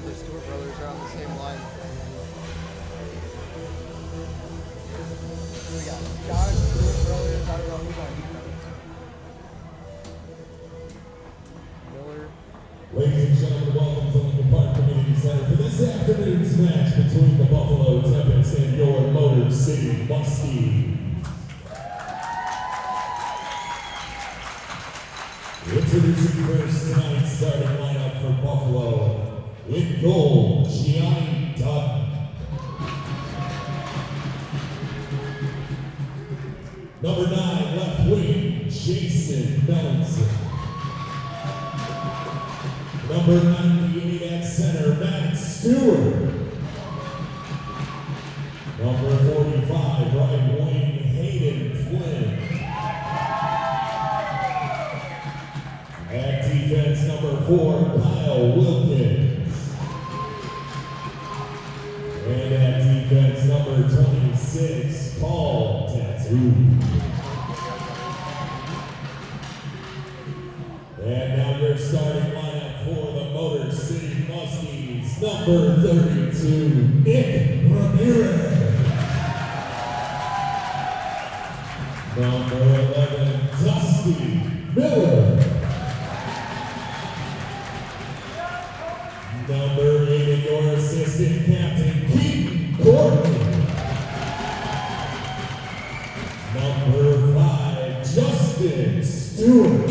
said the Stewart brothers are on the same line. We got John Stewart brothers. I don't know who's on defense. Miller. Ladies and gentlemen, welcome to Lincoln Park Community Center for this afternoon's match between the Buffalo Tempest and your Motor City Muskies. Introducing first tonight's starting lineup for Buffalo. In goal, Gianni Dunn. Number 9, left wing, Jason Mellinson. Number 98 at center, Matt Stewart. Number 45, right wing, Hayden Flynn. At defense, number 4, Kyle Wilkins. And at defense, number 26, Paul Tattoo. And now your starting lineup for the Motor City Muskies, number 32, Nick Ramirez. Number 11, Dusty Miller. Number 8, and your assistant captain, Keaton Courtney. Number 5, Justin Stewart.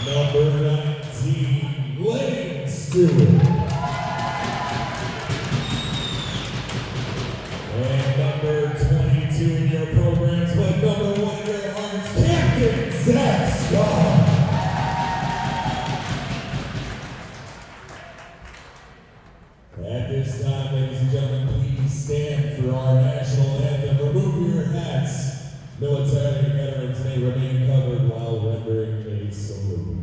Number 19, Lane Stewart. And number 22 in your programs, but number 1 in your hearts, Captain Zach Scott. At this time, ladies and gentlemen, please stand for our national anthem. Remove your hats. Military veterans may remain covered while rendering a salute.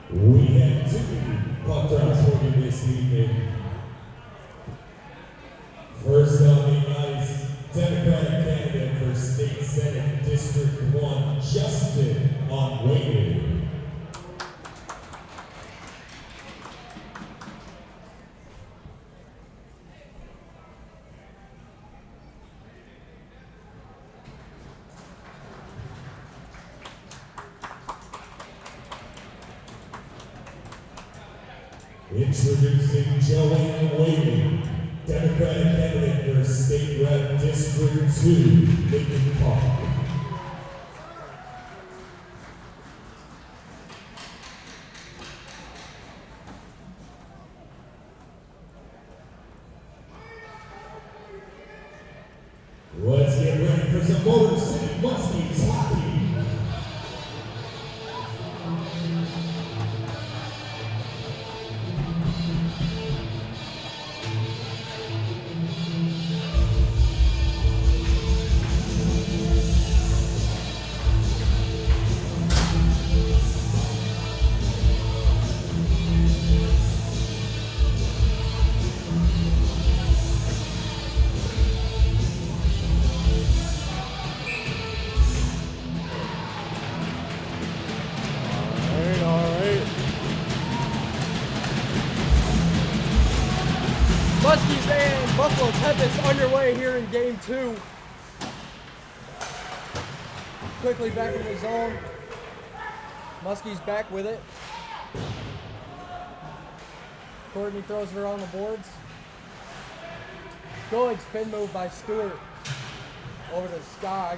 We have 2 puck drops for you this evening. First on the ice, Democratic candidate for State Senate District 1, Justin Onwayne. Introducing Joanna Whaley, Democratic candidate for State Rep District 2, Lincoln Park. Tempest underway here in game 2. Quickly back in the zone. Muskies back with it. Courtney throws it around the boards. Good spin move by Stewart. Over to Skog.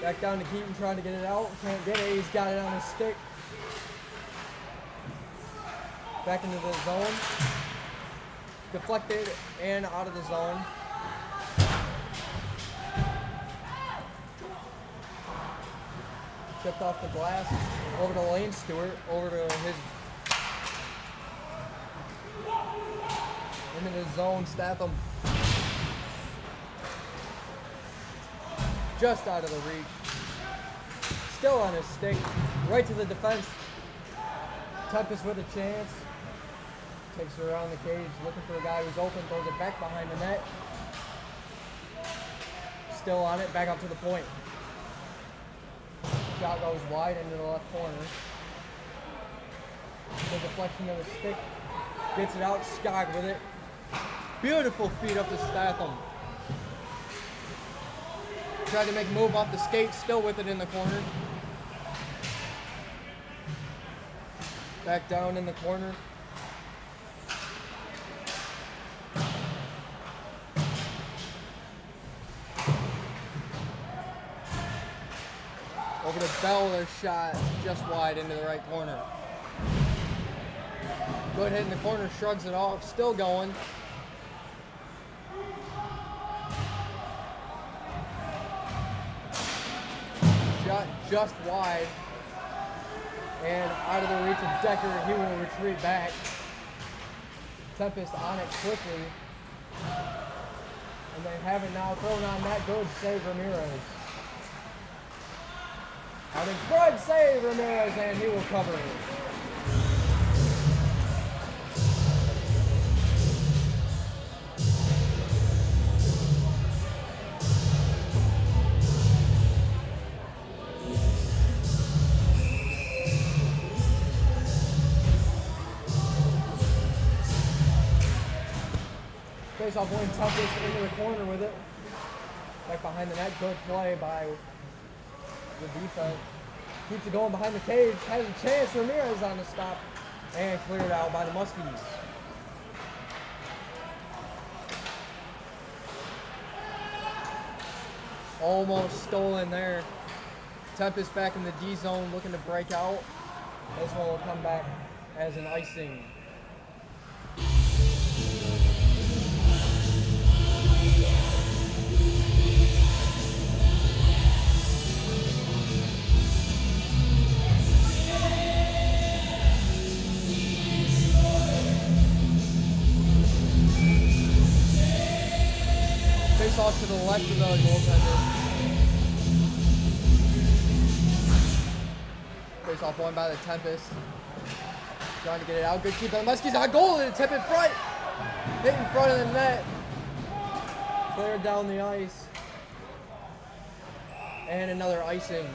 Back down to Keaton trying to get it out. Can't get it. He's got it on his stick. Back into the zone. Deflected and out of the zone. Chipped off the glass. Over to Lane Stewart. Over to his. Into the zone. Statham. Just out of the reach. Still on his stick. Right to the defense. Tempest with a chance. Takes it around the cage. Looking for a guy who's open. Throws it back behind the net. Still on it. Back up to the point. Shot goes wide into the left corner. The deflection of the stick. Gets it out. Skog with it. Beautiful feed up to Statham. Tried to make a move off the skate, still with it in the corner. Back down in the corner. Over to Bell, their shot just wide into the right corner. Good hit in the corner, shrugs it off, still going. Shot just wide and out of the reach of Decker. He will retreat back. Tempest on it quickly, and they have it now thrown on that. Good save, Ramirez. Out in front, save Ramirez, and he will cover it. Face-off win, Tempest into the corner with it. Back behind the net, good play by the defense. Keeps it going behind the cage, has a chance. Ramirez on the stop and cleared out by the Muskies. Almost stolen there. Tempest back in the D zone looking to break out. This one will come back as an icing. Face off to the left of the goaltender. Face off won by the Tempest. Trying to get it out. Good keep on the Muskies on goal and a tip in front. Hit in front of the net. Cleared down the ice. And another icing.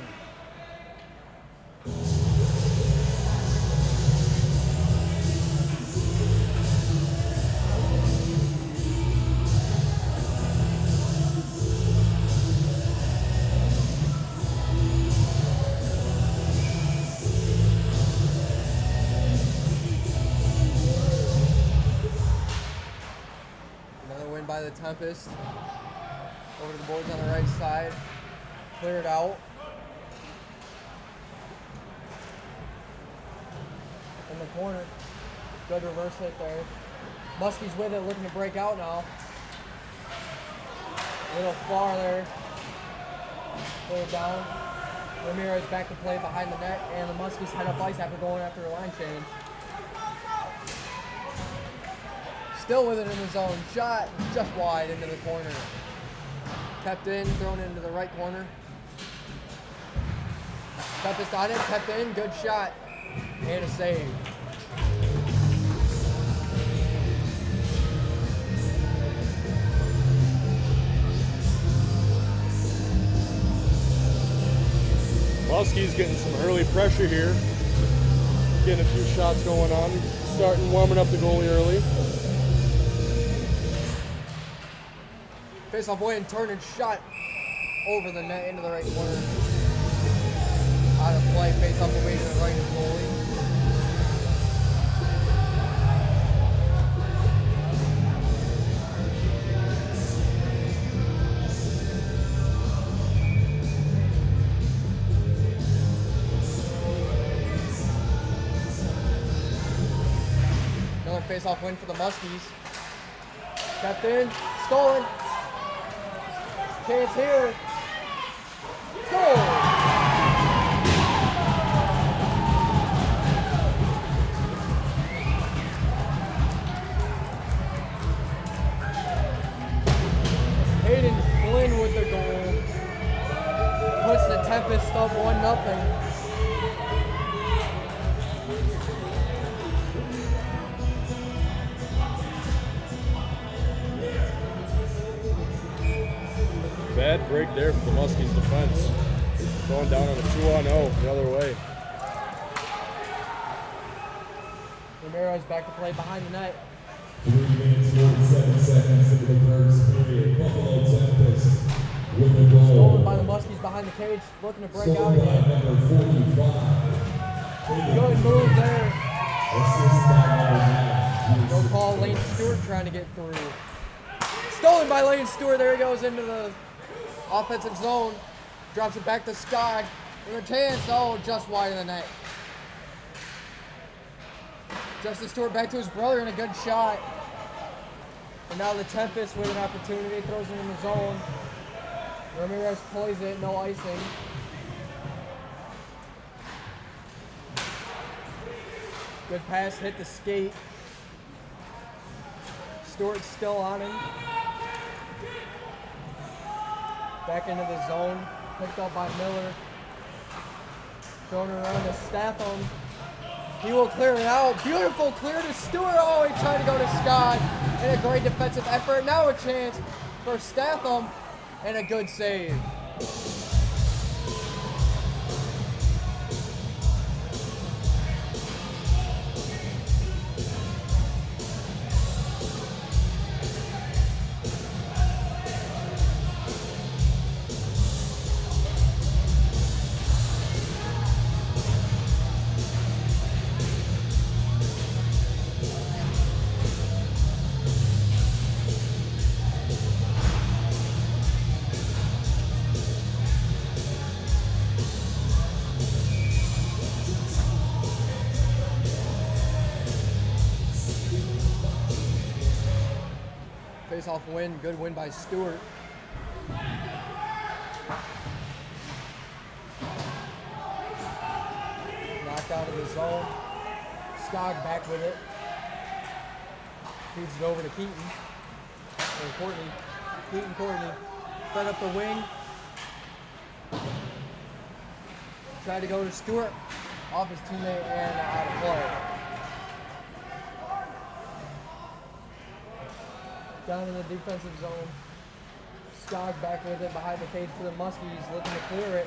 By the Tempest. Over to the boards on the right side. Cleared out. In the corner. Good reverse hit there. Muskies with it, looking to break out now. A little far there. Cleared down. Ramirez back to play behind the net, and the Muskies head up ice after going after a line change. Still with it in the zone. Shot just wide into the corner. Kept in, thrown into the right corner. Tempest on it, kept in, good shot. And a save. Muskies getting some early pressure here. Getting a few shots going on. Starting warming up the goalie early. Face off win, turn and shot over the net into the right corner. Out of play, face off away to the right of goalie. Another face-off win for the Muskies. Kept in, stolen. Chance here. Goal! Hayden Flynn with the goal. Puts the Tempest up 1-0. Bad break there for the Muskies defense. Going down on a 2-on-0 the other way. Ramirez back to play behind the net. 3 minutes, 47 seconds into the first period. Buffalo Tempest with a goal. Stolen by the Muskies behind the cage, looking to break out Stolen by again. number 45. Good move there. Assist by number 9. No call, Lane Stewart trying to get through. Stolen by Lane Stewart. There he goes into the offensive zone. Drops it back to Skog. With a chance. Oh, just wide of the net. Justin Stewart back to his brother and a good shot. And now the Tempest with an opportunity. Throws it in the zone. Ramirez plays it. No icing. Good pass. Hit the skate. Stewart's still on him. Back into the zone. Picked up by Miller. Thrown around to Statham. He will clear it out. Beautiful clear to Stewart. Oh, he tried to go to Scott. And a great defensive effort. Now a chance for Statham. And a good save. Face-off win. Good win by Stewart. Knocked out of the zone. Skog back with it. Feeds it over to Keaton. Or Courtney. Keaton Courtney. Fed up the wing. Tried to go to Stewart. Off his teammate and out of play. Down in the defensive zone. Skog back with it behind the cage for the Muskies, looking to clear it.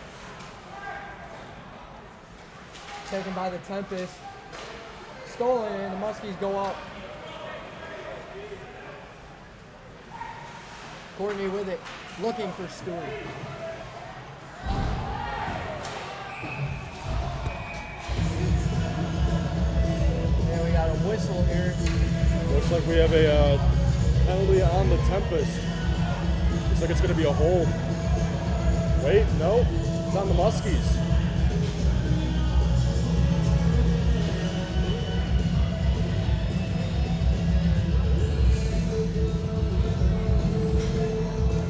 Taken by the Tempest. Stolen, and the Muskies go up. Courtney with it, looking for Stewart. And we got a whistle here. Looks like we have a penalty on the Tempest. Looks like it's going to be a hold. Wait, no, it's on the Muskies.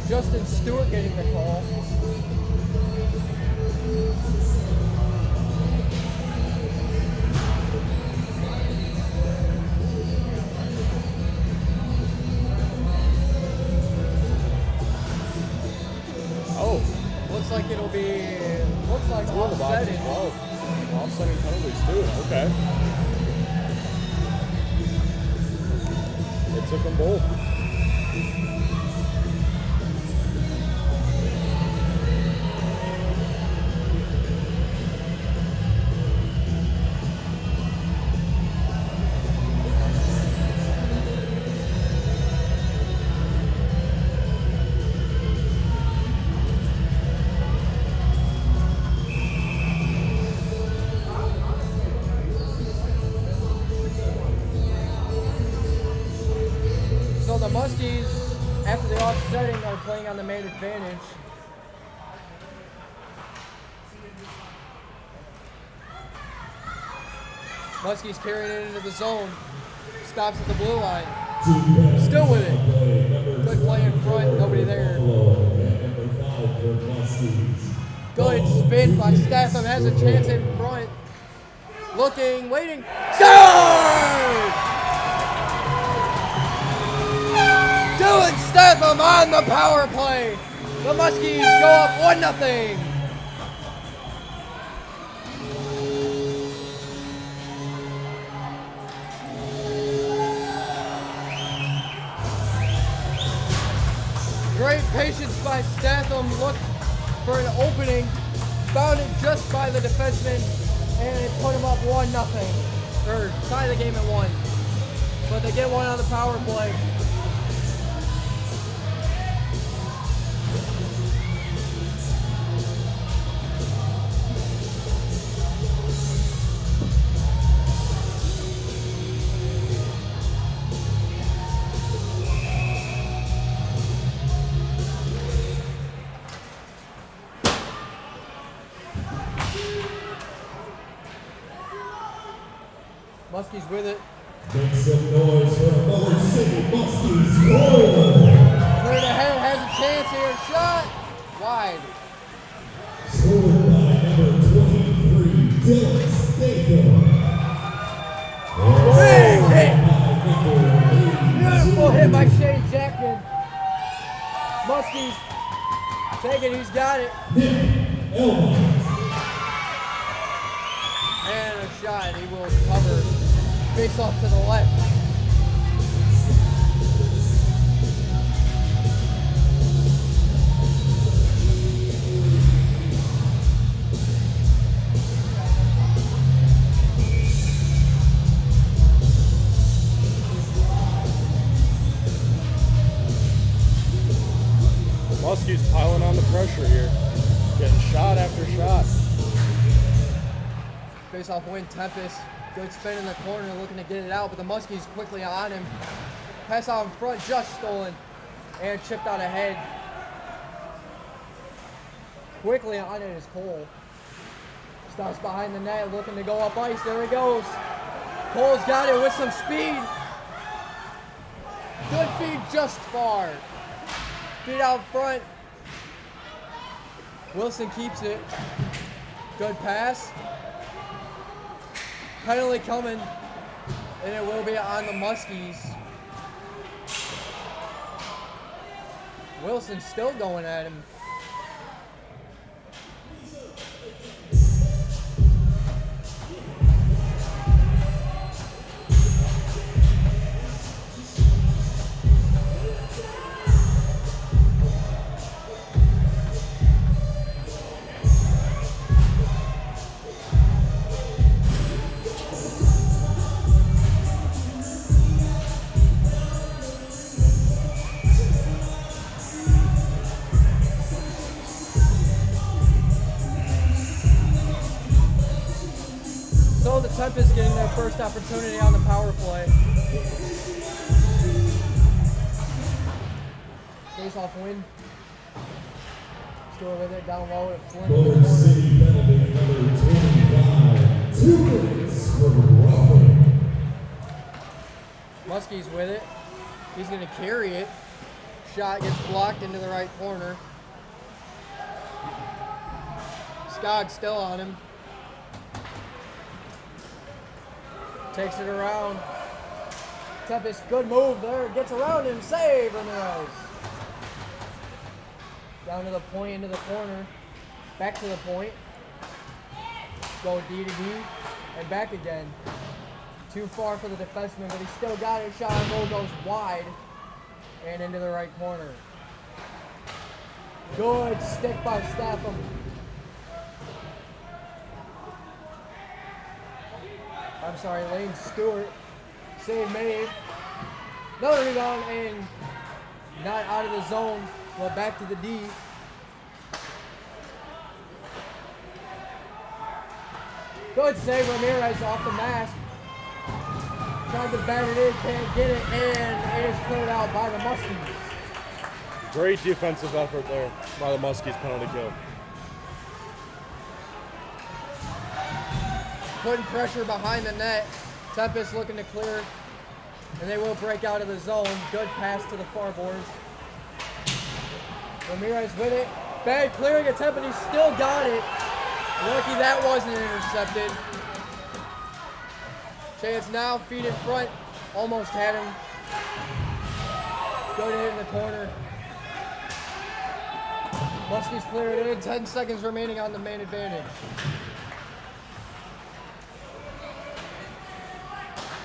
Justin Stewart getting the call. Looks like it'll be, looks like offsetting. Wow. Offsetting penalties too, okay. They took them both. man advantage. Muskies carrying it into the zone. Stops at the blue line. Still with it. Good play in front. Nobody there. Good spin by Statham. Has a chance in front. Looking, waiting. Score! Dylan Statham on the power play. The Muskies go up 1-0. Great patience by Statham. Looked for an opening. Found it just by the defenseman. And it put him up 1-0. Or tie the game at 1. But they get one on the power play. Muskies with it. Make some noise for Motor City Muskies. Goal! Cleared ahead, has a chance here. Shot! Wide. Scored by number 23, Dylan Statham. Big hit! Beautiful hit by Shane Jackman. Muskies take it, he's got it. And a shot, he will cover. Face off to the left. Muskies piling on the pressure here. Getting shot after shot. Face off win, Tempest. Good spin in the corner, looking to get it out, but the Muskies quickly on him. Pass out in front, just stolen. And chipped out ahead. Quickly on it is Cole. Stops behind the net, looking to go up ice. There he goes. Cole's got it with some speed. Good feed just far. Feed out front. Wilson keeps it. Good pass. Penalty coming, and it will be on the Muskies. Wilson still going at him. So the Tempest getting their first opportunity on the power play. Face off win. Still with it down low at Flynn. Motor City penalty number 25. 2 minutes for roughing. Muskies with it. He's going to carry it. Shot gets blocked into the right corner. Skog still on him. Takes it around. Tempest, good move there. Gets around him. Save, Ramirez. Down to the point, into the corner. Back to the point. Go D to D. And back again. Too far for the defenseman, but he still got it. Shot on goal goes wide. And into the right corner. Good stick by Statham. I'm sorry, Lane Stewart. Save made. Another rebound and not out of the zone, but back to the D. Good save, Ramirez off the mask. Tried to bat it in, can't get it, and it is cleared out by the Muskies. Great defensive effort there by the Muskies, penalty kill. Putting pressure behind the net. Tempest looking to clear, and they will break out of the zone. Good pass to the far boards. Ramirez with it. Bad clearing attempt, but he still got it. Lucky that wasn't intercepted. Chance now, feet in front. Almost had him. Good hit in the corner. Muskies clear it in. 10 seconds remaining on the main advantage.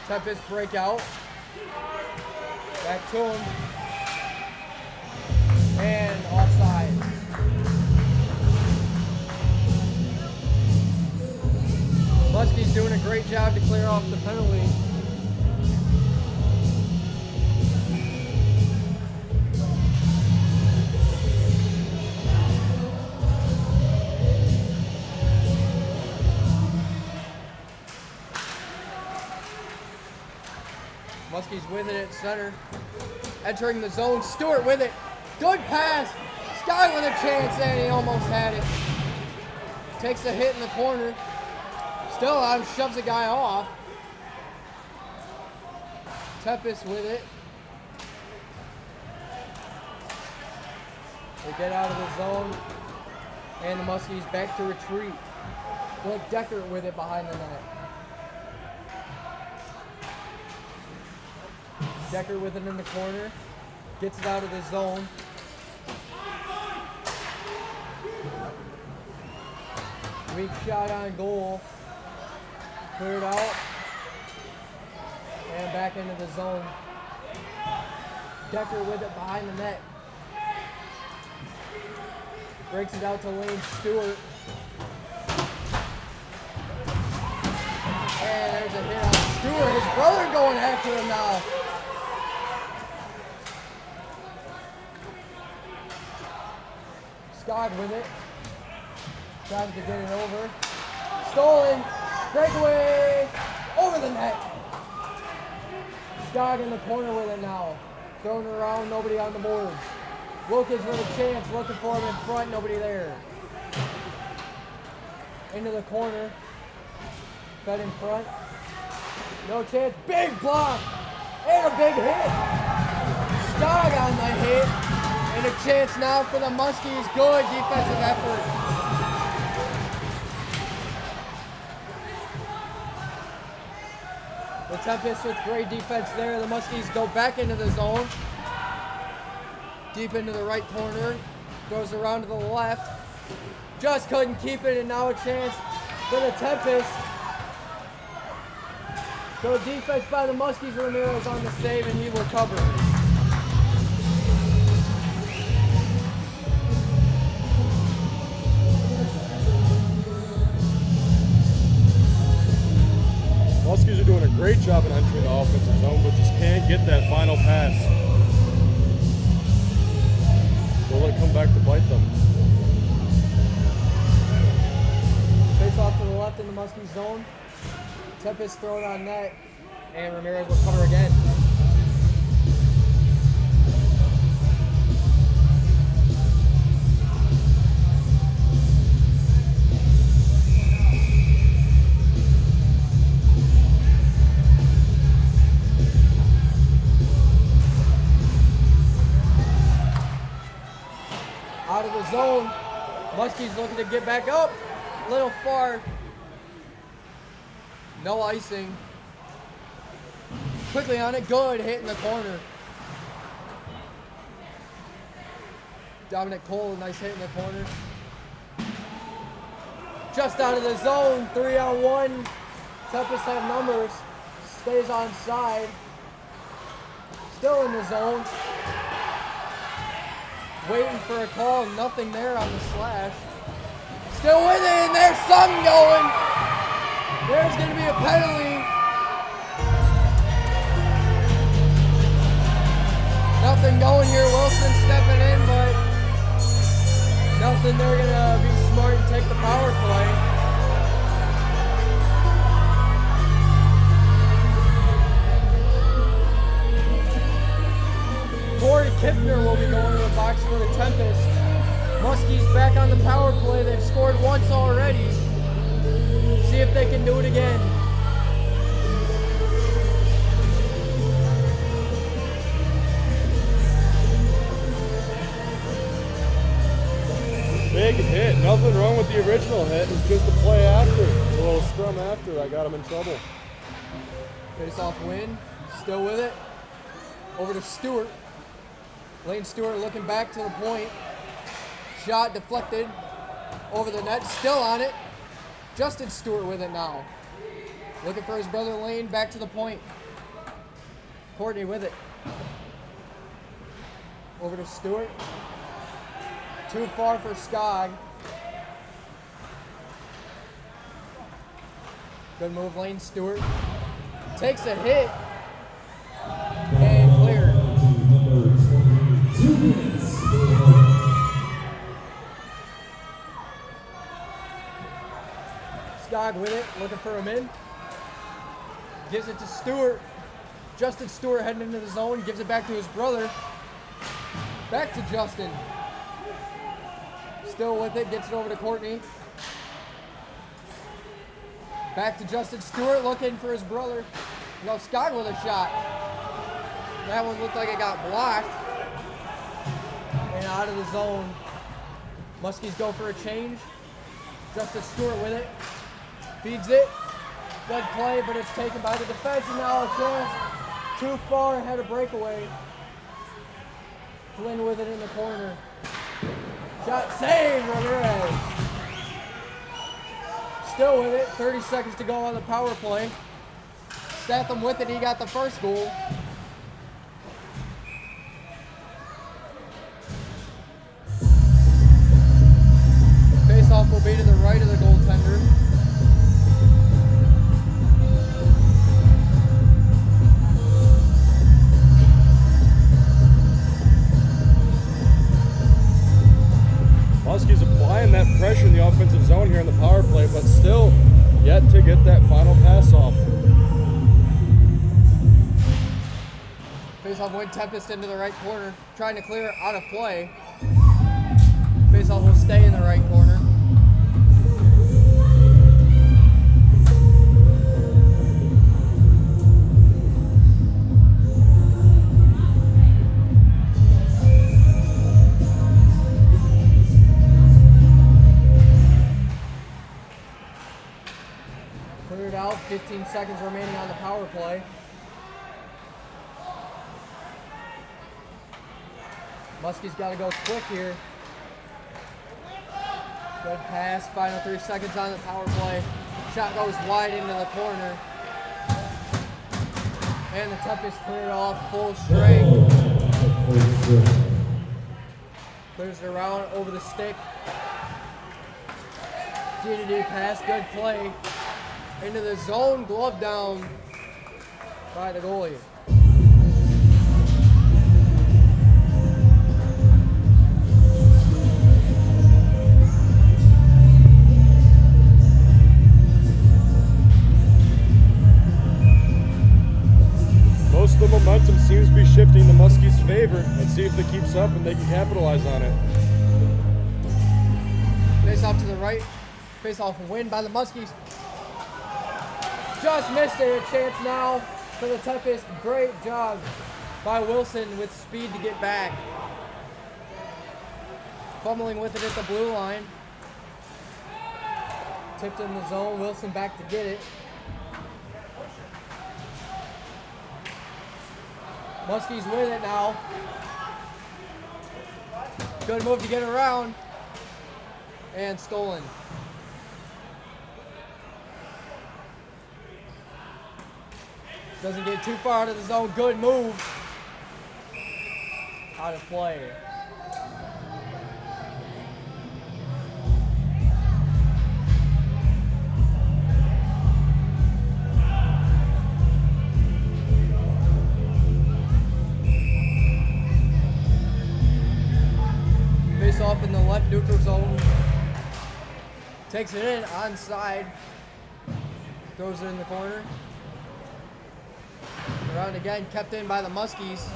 Tempest breakout. Back to him. And offside. Muskies doing a great job to clear off the penalty. Muskies with it at center. Entering the zone. Stewart with it. Good pass. Sky with a chance, and he almost had it. Takes a hit in the corner. Still out, shoves a guy off. Tempest with it. They get out of the zone. And the Muskies back to retreat. Blake Decker with it behind the net. Decker with it in the corner. Gets it out of the zone. Weak shot on goal. Cleared out. And back into the zone. Decker with it behind the net. Breaks it out to Lane Stewart. And there's a hit on Stewart. His brother going after him now. Scott with it. Tries to get it over. Stolen. Breakaway. Over the net. Scott in the corner with it now. Throwing it around. Nobody on the boards. Wilkins with a chance. Looking for him in front. Nobody there. Into the corner. Fed in front. No chance. Big block. And a big hit. Scott on the hit. And a chance now for the Muskies. Good defensive effort. The Tempest with great defense there. The Muskies go back into the zone. Deep into the right corner. Goes around to the left. Just couldn't keep it, and now a chance for the Tempest. Good defense by the Muskies. Ramirez on the save, and he will cover. Muskies are doing a great job in entering the offensive zone, but just can't get that final pass. Will it come back to bite them? Face off to the left in the Muskies zone. Tempest throw it on net, and Ramirez will cover again. Out of the zone. Muskies looking to get back up. A little far. No icing. Quickly on it. Good hit in the corner. Dominic Cole, nice hit in the corner. Just out of the zone. 3-on-1. Tempest have numbers. Stays on side. Still in the zone. Waiting for a call, nothing there on the slash. Still with it, and there's something going. There's going to be a penalty. Nothing going here. Wilson stepping in, but nothing. They're going to be smart and take the power play. Corey Kiffner will be going to the box. box for the Tempest. Muskies back on the power play. They've scored once already. See if they can do it again. Big hit. Nothing wrong with the original hit. It's just the play after. A little scrum after. I got him in trouble. Face off win. Still with it. Over to Stewart. Lane Stewart looking back to the point. Shot deflected. Over the net. Still on it. Justin Stewart with it now. Looking for his brother Lane. Back to the point. Courtney with it. Over to Stewart. Too far for Skog. Good move, Lane Stewart. Takes a hit. And cleared. Skog with it, looking for him in. Gives it to Stewart. Justin Stewart heading into the zone. Gives it back to his brother. Back to Justin. Still with it, gets it over to Courtney. Back to Justin Stewart, looking for his brother. No, Scott with a shot. That one looked like it got blocked. And out of the zone. Muskies go for a change. Justin Stewart with it. Feeds it. Good play, but it's taken by the defense, and now a chance. Too far ahead of breakaway. Flynn with it in the corner. Shot saved, Ramirez. Still with it, 30 seconds to go on the power play. Statham with it, he got the first goal. Face-off will be to the right of the goaltender. Muskies applying that pressure in the offensive zone here in the power play, but still yet to get that final pass off. Face-off win, Tempest into the right corner, trying to clear it out of play. Face-off will stay in the right corner. Cleared out, 15 seconds remaining on the power play. Muskies got to go quick here. Good pass, final 3 seconds on the power play. Shot goes wide into the corner. And the Tempest cleared off full strength. Clears it around over the stick. D-to-D pass, good play. Into the zone, glove down by the goalie. Most of the momentum seems to be shifting in the Muskies' favor. Let's see if it keeps up and they can capitalize on it. Face off to the right. Face off win by the Muskies. Just missed it. A chance now for the Tempest. Great job by Wilson with speed to get back. Fumbling with it at the blue line. Tipped in the zone. Wilson back to get it. Muskies with it now. Good move to get around. And stolen. Doesn't get too far out of the zone. Good move. Out of play. Face off in the left neutral zone. Takes it in, onside. Throws it in the corner. Around again, kept in by the Muskies.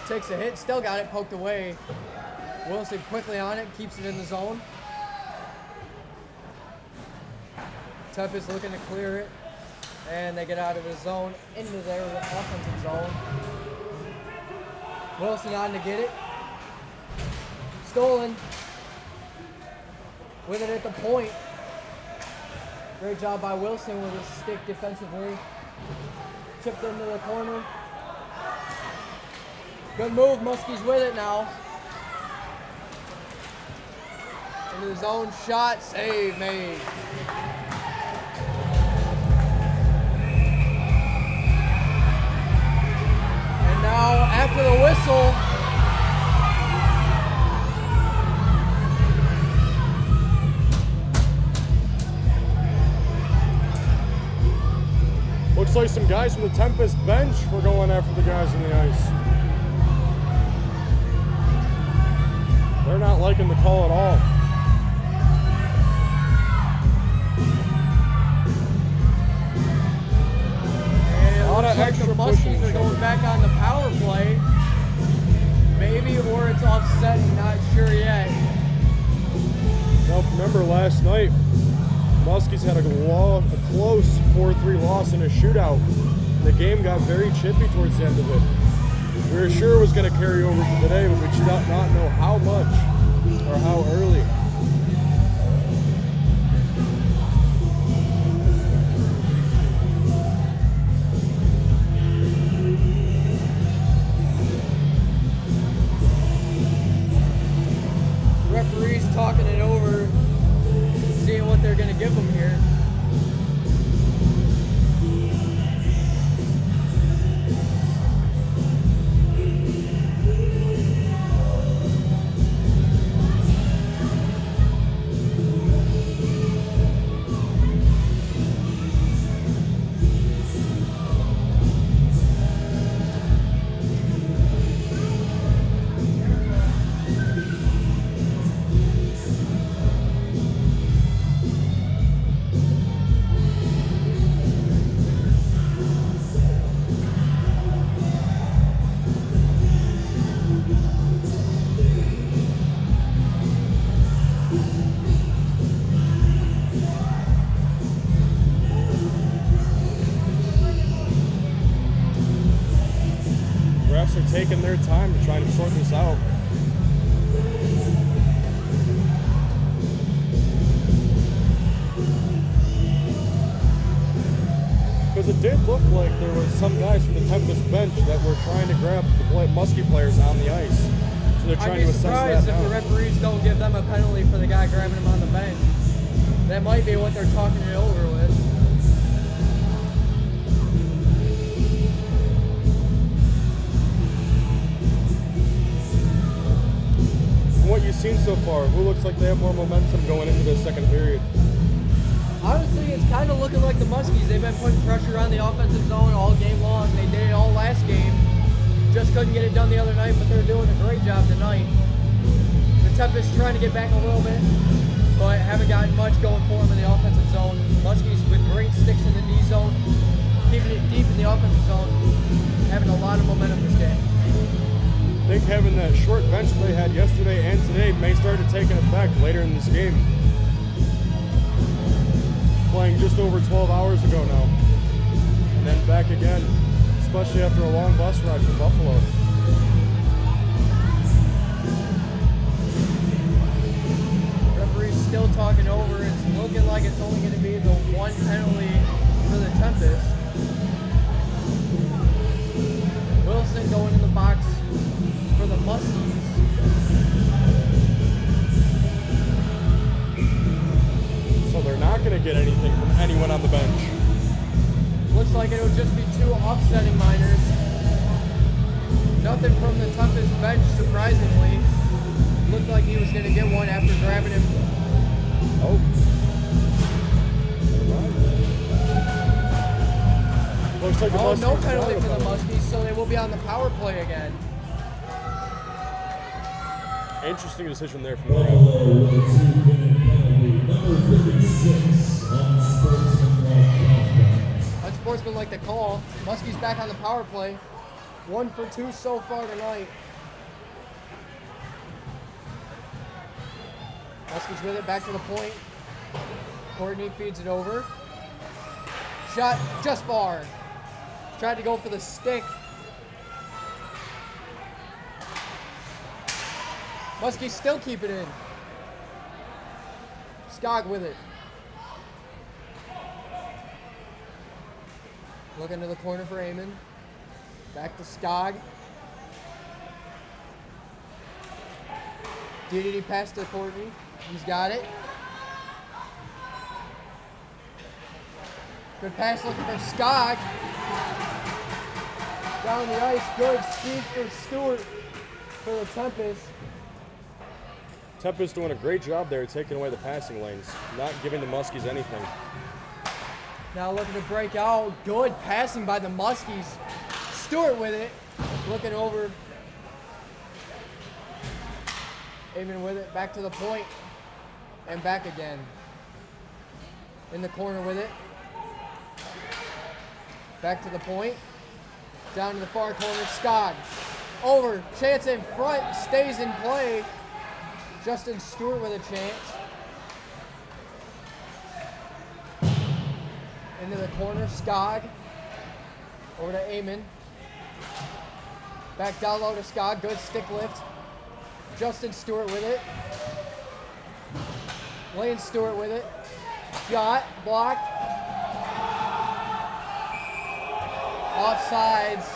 Takes a hit, still got it poked away. Wilson quickly on it, keeps it in the zone. Tempest looking to clear it, and they get out of the zone into their offensive zone. Wilson on to get it. Stolen. With it at the point. Great job by Wilson with his stick defensively. Chipped into the corner. Good move, Muskies with it now. Into the zone, shot, save made. And now, after the whistle, looks like some guys from the Tempest bench were going after the guys in the ice. They're not liking the call at all. And it looks like the Muskies are going back on the power play. Maybe, or it's offsetting, not sure yet. Now, remember last night, Muskies had a close 4-3 loss in a shootout. The game got very chippy towards the end of it. We were sure it was going to carry over to today, but we did not know how much or how early. The referee's talking it over, seeing what they're going to give them here. Refs are taking their time to try to sort this out. Because it did look like there was some guys from the Tempest bench that were trying to grab the Muskie players on the ice. So they're trying to assess that now. I'd be surprised if the referees don't give them a penalty for the guy grabbing him on the bench. That might be what they're talking it over with. From what you've seen so far, who looks like they have more momentum going into the second period? Honestly, it's kind of looking like the Muskies. They've been putting pressure on the offensive zone all game long. They did it all last game. Just couldn't get it done the other night, but they're doing a great job tonight. The Tempest trying to get back a little bit, but haven't gotten much going for them in the offensive zone. Muskies with great sticks in the D zone, keeping it deep in the offensive zone, having a lot of momentum this game. I think having that short bench they had yesterday and today may start to take an effect later in this game. Playing just over 12 hours ago now, and then back again, especially after a long bus ride from Buffalo. Referee's still talking over. It's looking like it's only going to be the one penalty for the Tempest. Wilson going in the box for the Muskies. So they're not going to get anything from anyone on the bench. Looks like it would just be two offsetting minors. Nothing from the Tempest bench, surprisingly. Looked like he was going to get one after grabbing him. Oh. Looks like the Oh, no Muskies penalty got for it. the Muskies, so they will be on the power play again. Interesting decision there from the ref. Buffalo with a 2-minute penalty. Number 36, unsportsmanlike conduct. Unsportsmanlike the call. Muskies back on the power play. 1 for 2 so far tonight. Muskies with it, back to the point. Courtney feeds it over. Shot just far. Tried to go for the stick. Muskies still keep it in. Skog with it. Looking to the corner for Eamon. Back to Skog. DDD pass to Courtney. He's got it. Good pass looking for Skog. Down the ice. Good speed for Stewart for the Tempest. Tempest doing a great job there taking away the passing lanes, not giving the Muskies anything. Now looking to break out. Good passing by the Muskies. Stewart with it. Looking over. Eamon with it. Back to the point. And back again. In the corner with it. Back to the point. Down to the far corner. Skog. Over. Chance in front. Stays in play. Justin Stewart with a chance. Into the corner. Skog. Over to Eamon. Back down low to Skog. Good stick lift. Justin Stewart with it. Lane Stewart with it. Shot. Blocked. Offsides.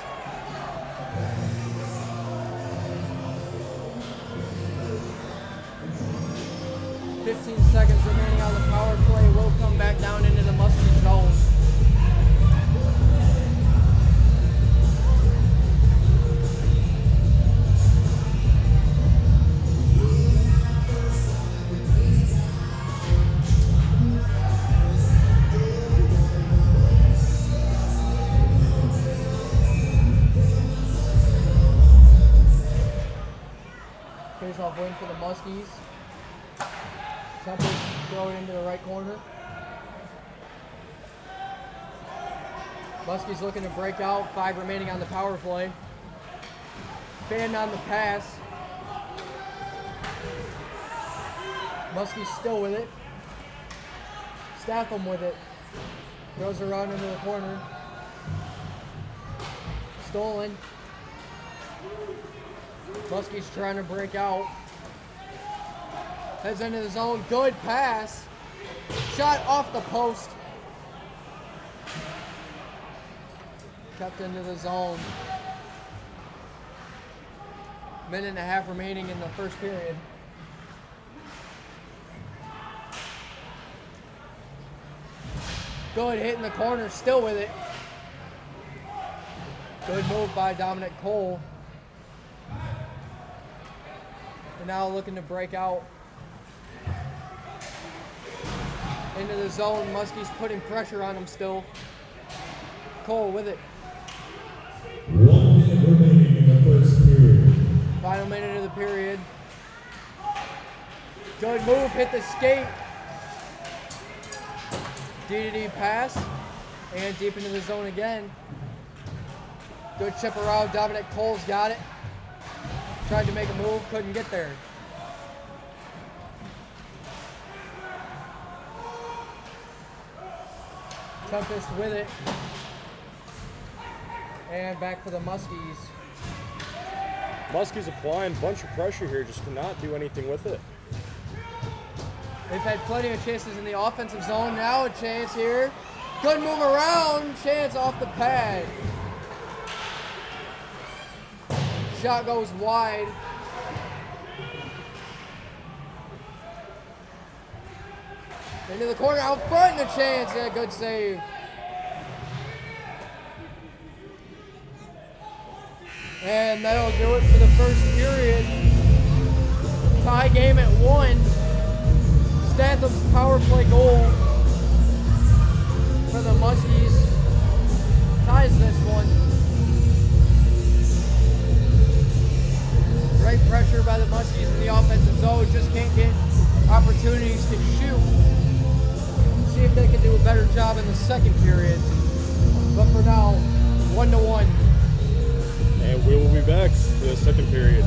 .15 seconds remaining on the power play. Will come back down into the Muskies zone. Face-off win for the Muskies. Tempest throw it into the right corner. Muskies looking to break out. 5 remaining on the power play. Fan on the pass. Muskies still with it. Statham with it. Throws around into the corner. Stolen. Muskies trying to break out. Heads into the zone. Good pass. Shot off the post. Kept into the zone. Minute and a half remaining in the first period. Good hit in the corner. Still with it. Good move by Dominic Cole. And now looking to break out. Into the zone. Muskies putting pressure on him still. Cole with it. 1 minute remaining in the first period. Final minute of the period. Good move. Hit the skate. DDD pass. And deep into the zone again. Good chip around. Dominic Cole's got it. Tried to make a move. Couldn't get there. Tempest with it. And back for the Muskies. Muskies applying a bunch of pressure here, just cannot do anything with it. They've had plenty of chances in the offensive zone. Now a chance here. Good move around. Chance off the pad. Shot goes wide. Into the corner, out front, and a chance. Yeah, good save. And that'll do it for the first period. Tie game at 1. Statham's power play goal for the Muskies ties this one. Great pressure by the Muskies in the offensive zone. Just can't get opportunities to shoot. See if they can do a better job in the second period. But for now, 1-1. and we will be back for the second period.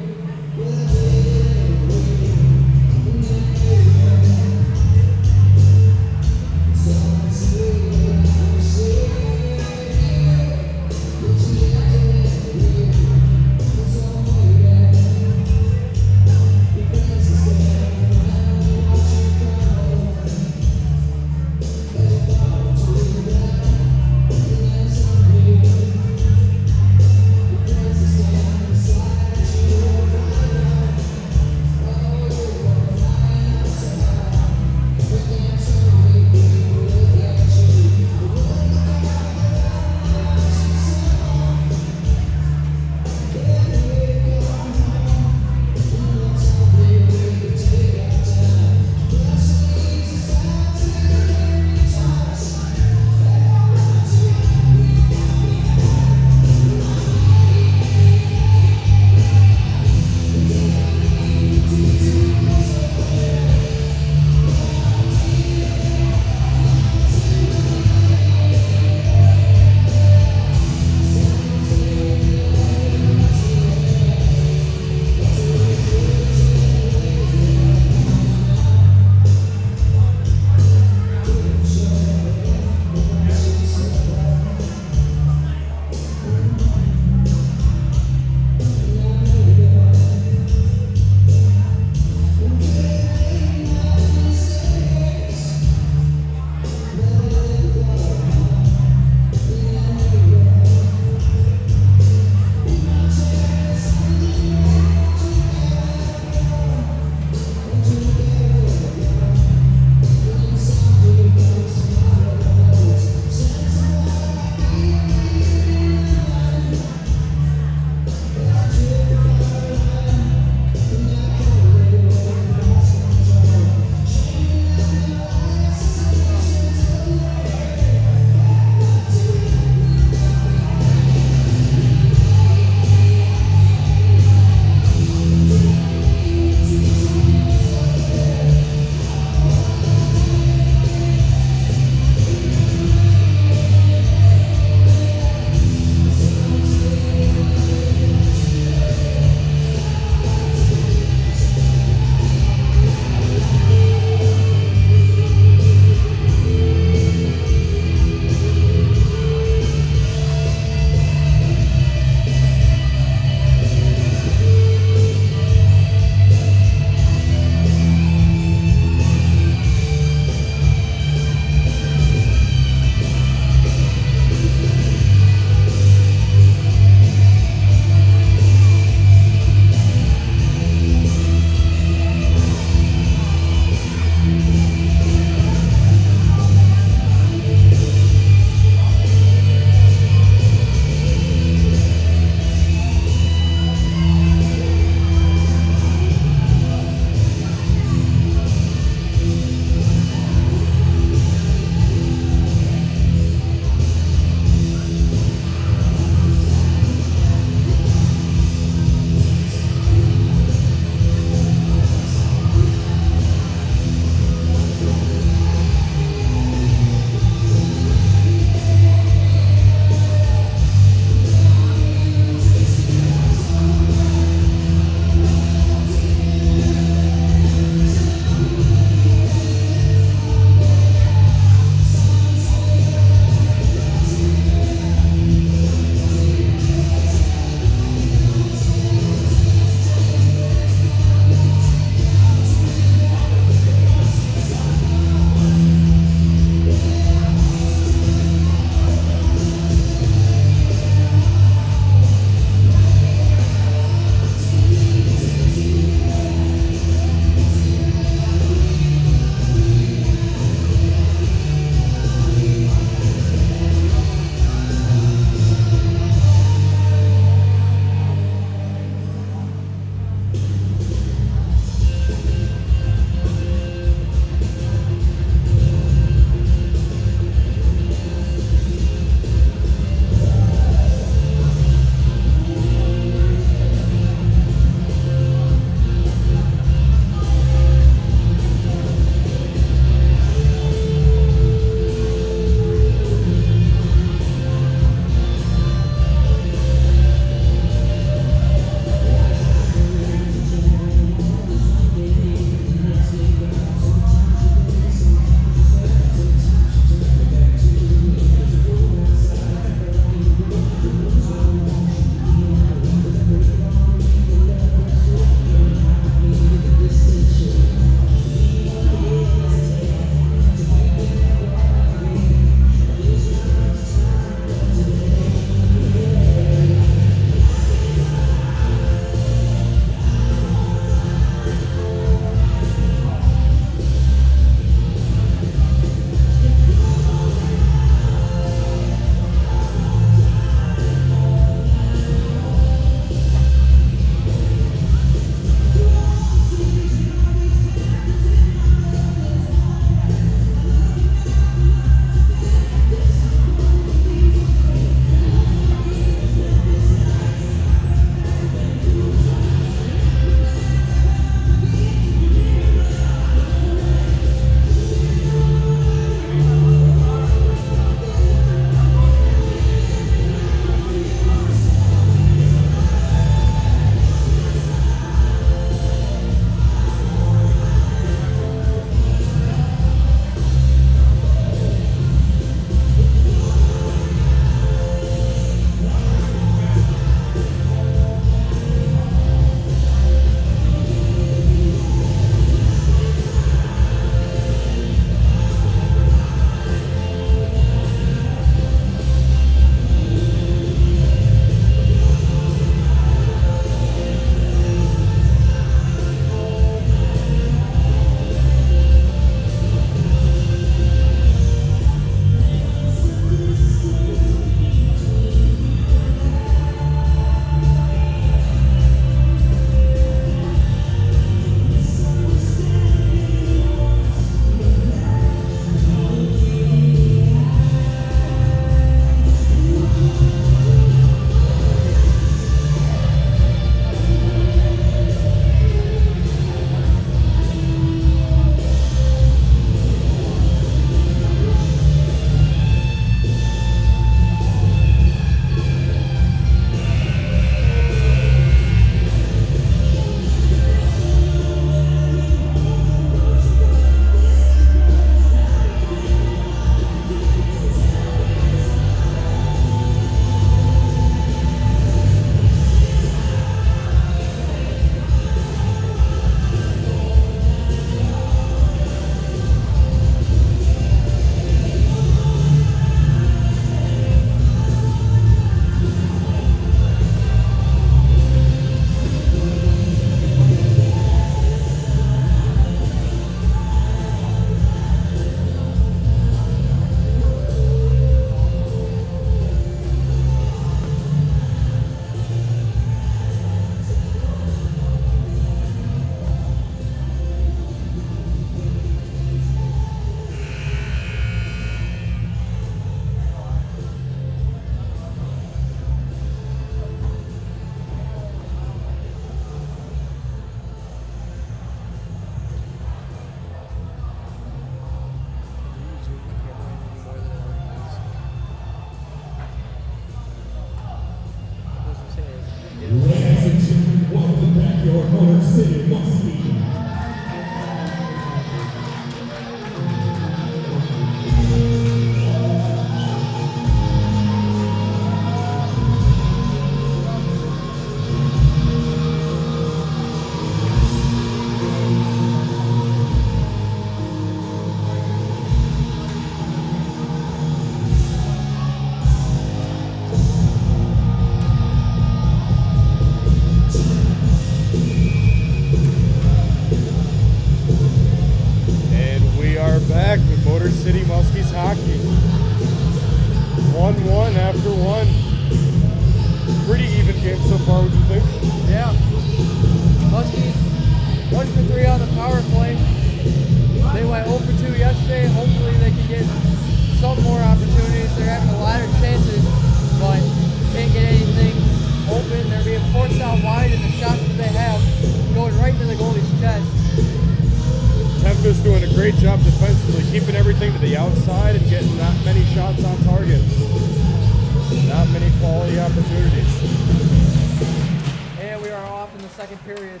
the second period.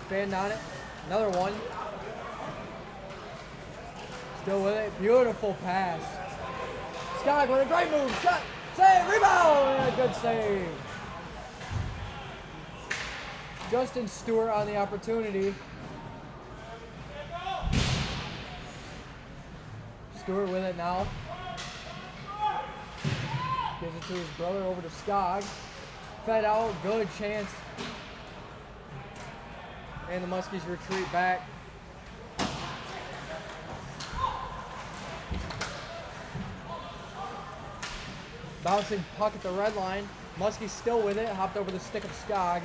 Fan on it. Another one. Still with it. Beautiful pass. Skog with a great move. Shot. Save. Rebound. And a good save. Justin Stewart on the opportunity. Stewart with it now. Gives it to his brother over to Skog. Fed out. Good chance. And the Muskies retreat back. Bouncing puck at the red line. Muskies still with it. Hopped over the stick of Skog.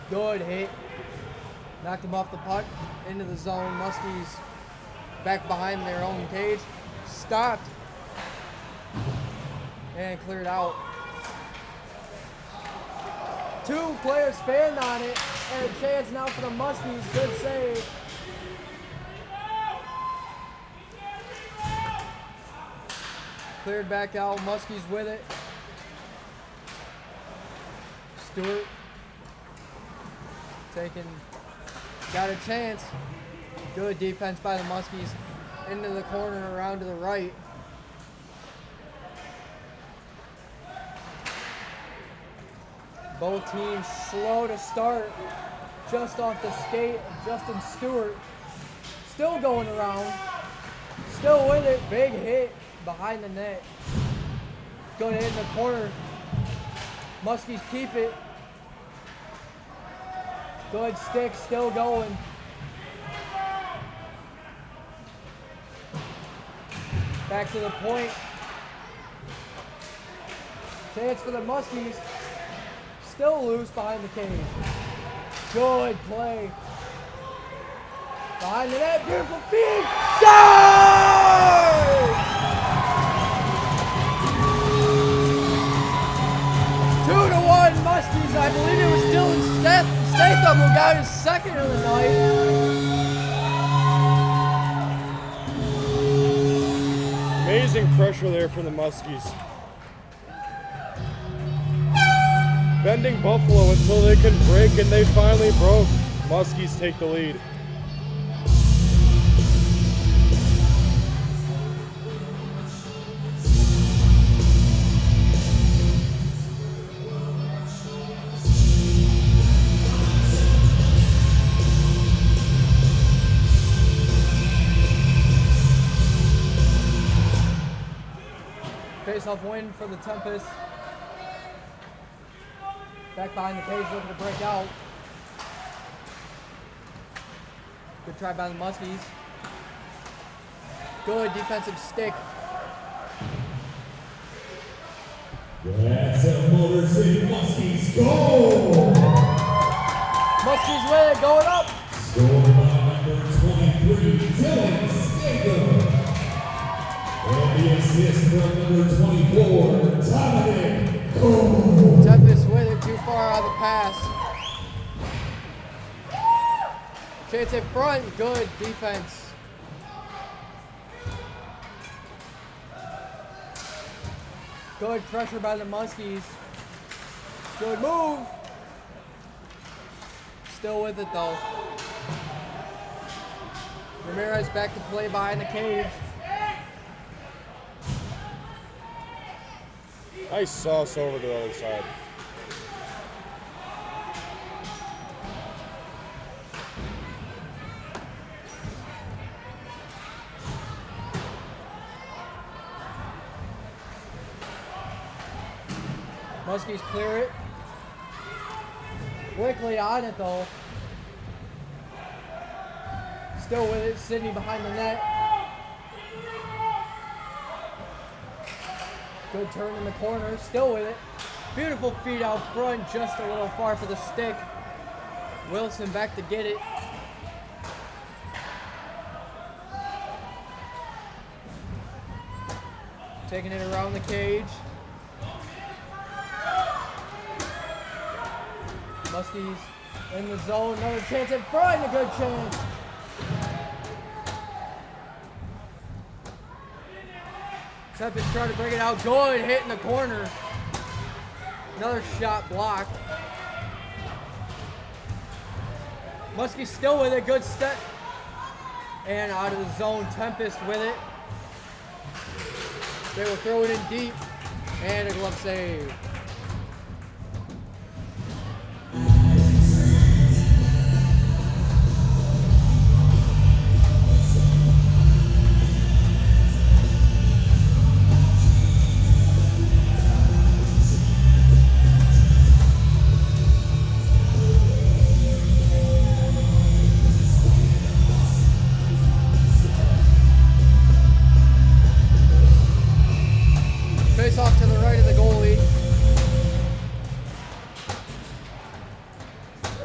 Good hit. Knocked him off the puck. Into the zone. Muskies back behind their own cage. Stopped. And cleared out. Two players fanned on it. And a chance now for the Muskies. Good save. Cleared back out. Muskies with it. Stewart. Got a chance. Good defense by the Muskies. Into the corner, around to the right. Both teams slow to start. Just off the skate, Justin Stewart. Still going around. Still with it. Big hit behind the net. Good hit in the corner. Muskies keep it. Good stick, still going. Back to the point. Chance for the Muskies. Still loose behind the cage. Good play. Behind the net, beautiful feed. Score! 2-1 Muskies. I believe it was Dylan Statham who got his second of the night. Amazing pressure there from the Muskies. Bending Buffalo until they could break, and they finally broke. Muskies take the lead. Face-off win for the Tempest. Back behind the cage, looking to break out. Good try by the Muskies. Good defensive stick. That's a Motor City Muskies goal! Muskies with it, going up. Scored by number 23, Dylan Statham. And the assist from number 24, Dominic Cole. Tempest with it, too far on the pass. Chance in front, good defense. Good pressure by the Muskies. Good move. Still with it though. Ramirez back to play behind the cage. Nice sauce over to the other side. Muskies clear it. Quickly on it though. Still with it, Sydney behind the net. Good turn in the corner, still with it. Beautiful feed out front, just a little far for the stick. Wilson back to get it. Taking it around the cage. Muskies in the zone, another chance in front, a good chance. Tempest trying to bring it out, good hit in the corner. Another shot blocked. Muskies still with it. Good step. And out of the zone, Tempest with it. They will throw it in deep. And a glove save. Face off to the right of the goalie.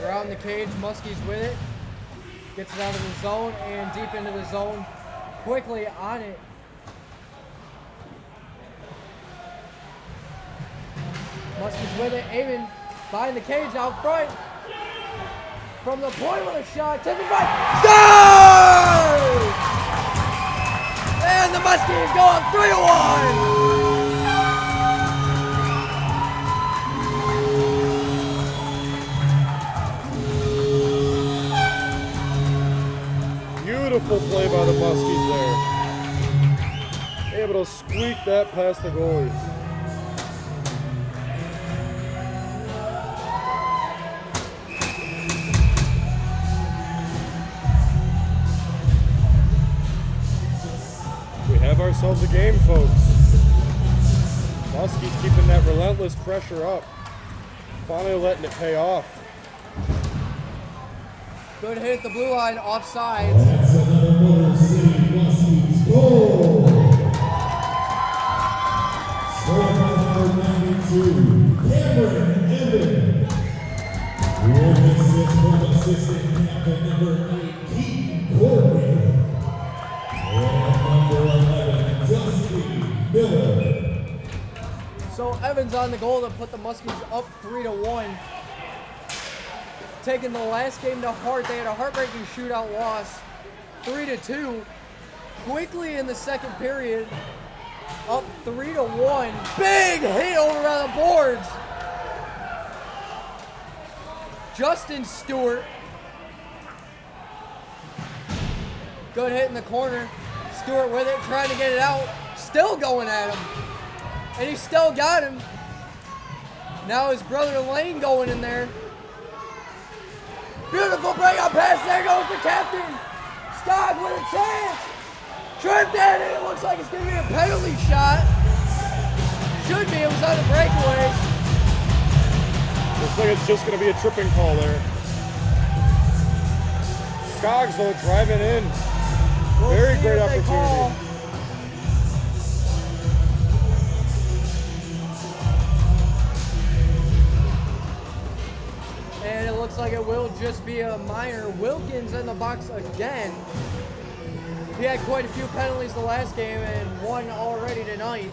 Around the cage, Muskies with it. Gets it out of the zone and deep into the zone. Quickly on it. Muskies with it, aiming behind the cage out front. From the point with a shot, to the right. Score! And the Muskies go up 3-1. Beautiful play by the Muskies there. Able to squeak that past the goalie. We have ourselves a game, folks. Muskies keeping that relentless pressure up. Finally letting it pay off. Good hit at the blue line, offsides. That's another Motor City Muskies goal. Score by number 92, Cameron Evan. With assist from assistant captain number 8, Keaton Courtney. And number 11, Dusty Miller. So Evans on the goal to put the Muskies up 3-1. Taking the last game to heart, they had a heartbreaking shootout loss, 3-2. Quickly in the second period, up 3-1. Big hit over on the boards. Justin Stewart. Good hit in the corner. Stewart with it, trying to get it out. Still going at him. And he still got him. Now his brother Lane going in there. Beautiful breakout pass. There goes the captain. Skog with a chance. Tripped in, and it looks like it's going to be a penalty shot. Should be. It was on a breakaway. Looks like it's just going to be a tripping call there. Skoggs, though, driving in. Very great opportunity. And it looks like it will just be a minor. Wilkins in the box again. He had quite a few penalties the last game and one already tonight.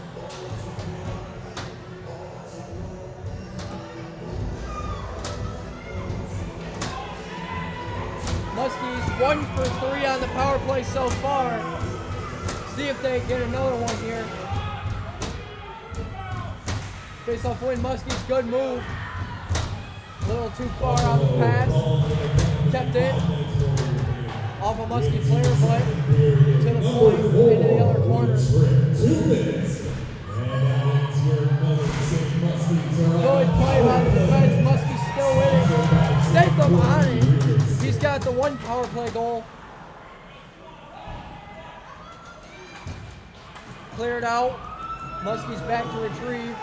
Muskies 1 for 3 on the power play so far. See if they get another one here. Face off win, Muskies, good move. A little too far on the pass. Kept it. Off a Muskie player, but to the point into the other corner. 2 minutes. And that ends your Motor City Muskies. Good play by the defense. Muskie's still with it. Statham on it. He's got the 1 power play goal. Cleared out. Muskie's back to retrieve.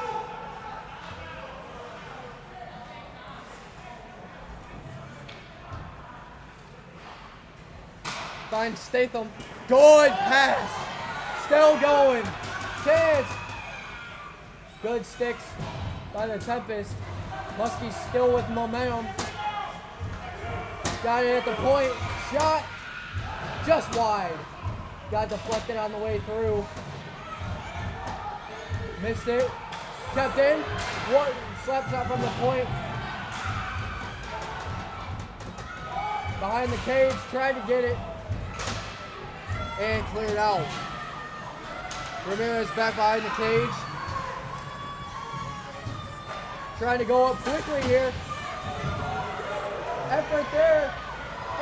Finds Statham. Good pass. Still going. Chance. Good sticks by the Tempest. Muskie's still with momentum. Got it at the point. Shot. Just wide. Got deflected on the way through. Missed it. Kept in. One slap shot from the point. Behind the cage. Tried to get it. And cleared out. Ramirez back behind the cage. Trying to go up quickly here. Effort there.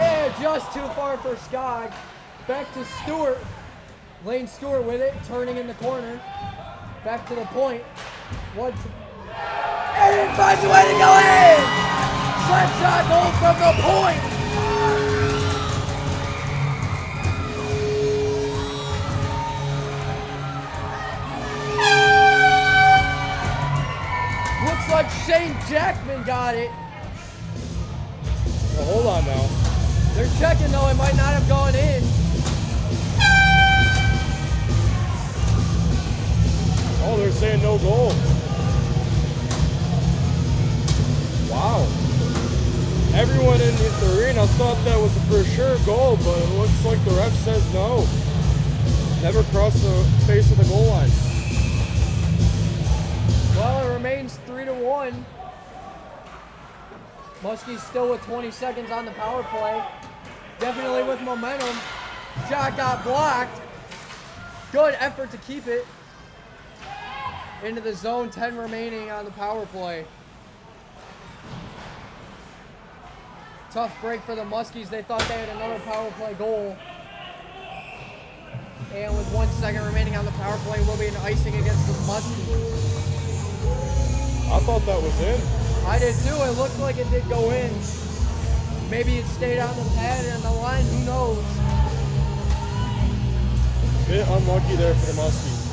And just too far for Skog. Back to Stewart. Lane Stewart with it, turning in the corner. Back to the point. And he finds a way to go in! Slap shot goal from the point! Looks like Shane Jackman got it. Well, hold on now. They're checking though, it might not have gone in. Oh, they're saying no goal. Wow. Everyone in the arena thought that was a for sure goal, but it looks like the ref says no. Never crossed the face of the goal line. Well, it remains 3-1. Muskies still with 20 seconds on the power play. Definitely with momentum. Shot got blocked. Good effort to keep it into the zone. 10 remaining on the power play. Tough break for the Muskies. They thought they had another power play goal. And with 1 second remaining on the power play, will be an icing against the Muskies. I thought that was in. I did too. It looked like it did go in. Maybe it stayed on the pad and the line. Who knows? Bit unlucky there for the Muskies.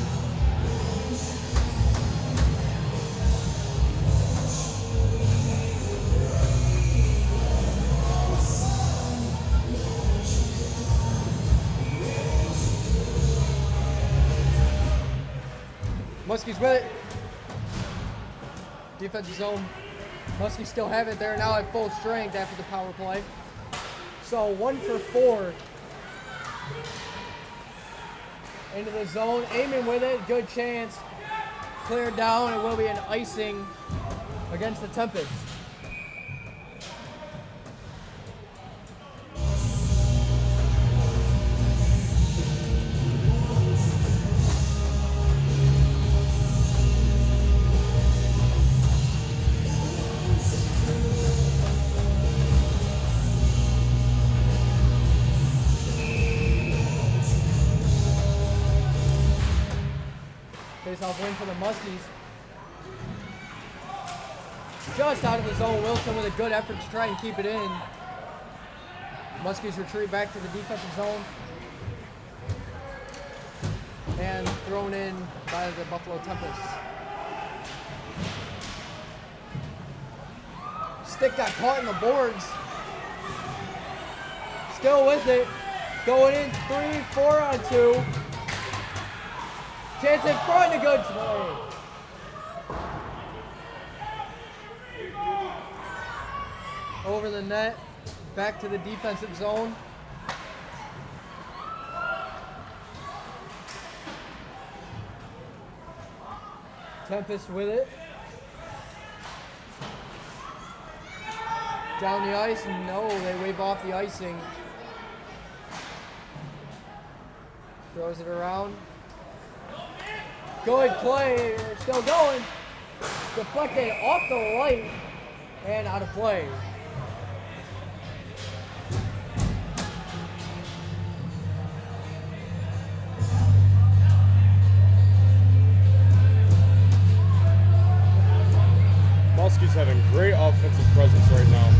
Muskies with it. Defensive zone. Muskies still have it. They're now at full strength after the power play. So 1 for 4. Into the zone. Aiming with it. Good chance. Cleared down. It will be an icing against the Tempest. Face-off win for the Muskies. Just out of the zone. Wilson with a good effort to try and keep it in. Muskies retreat back to the defensive zone. And thrown in by the Buffalo Tempest. Stick got caught in the boards. Still with it. Going in 3-4 on 2. Chance in front, a good play. Over the net, back to the defensive zone. Tempest with it. Down the ice, no, they wave off the icing. Throws it around. Good play, they're still going. Deflected off the light and out of play. Muskies having great offensive presence right now.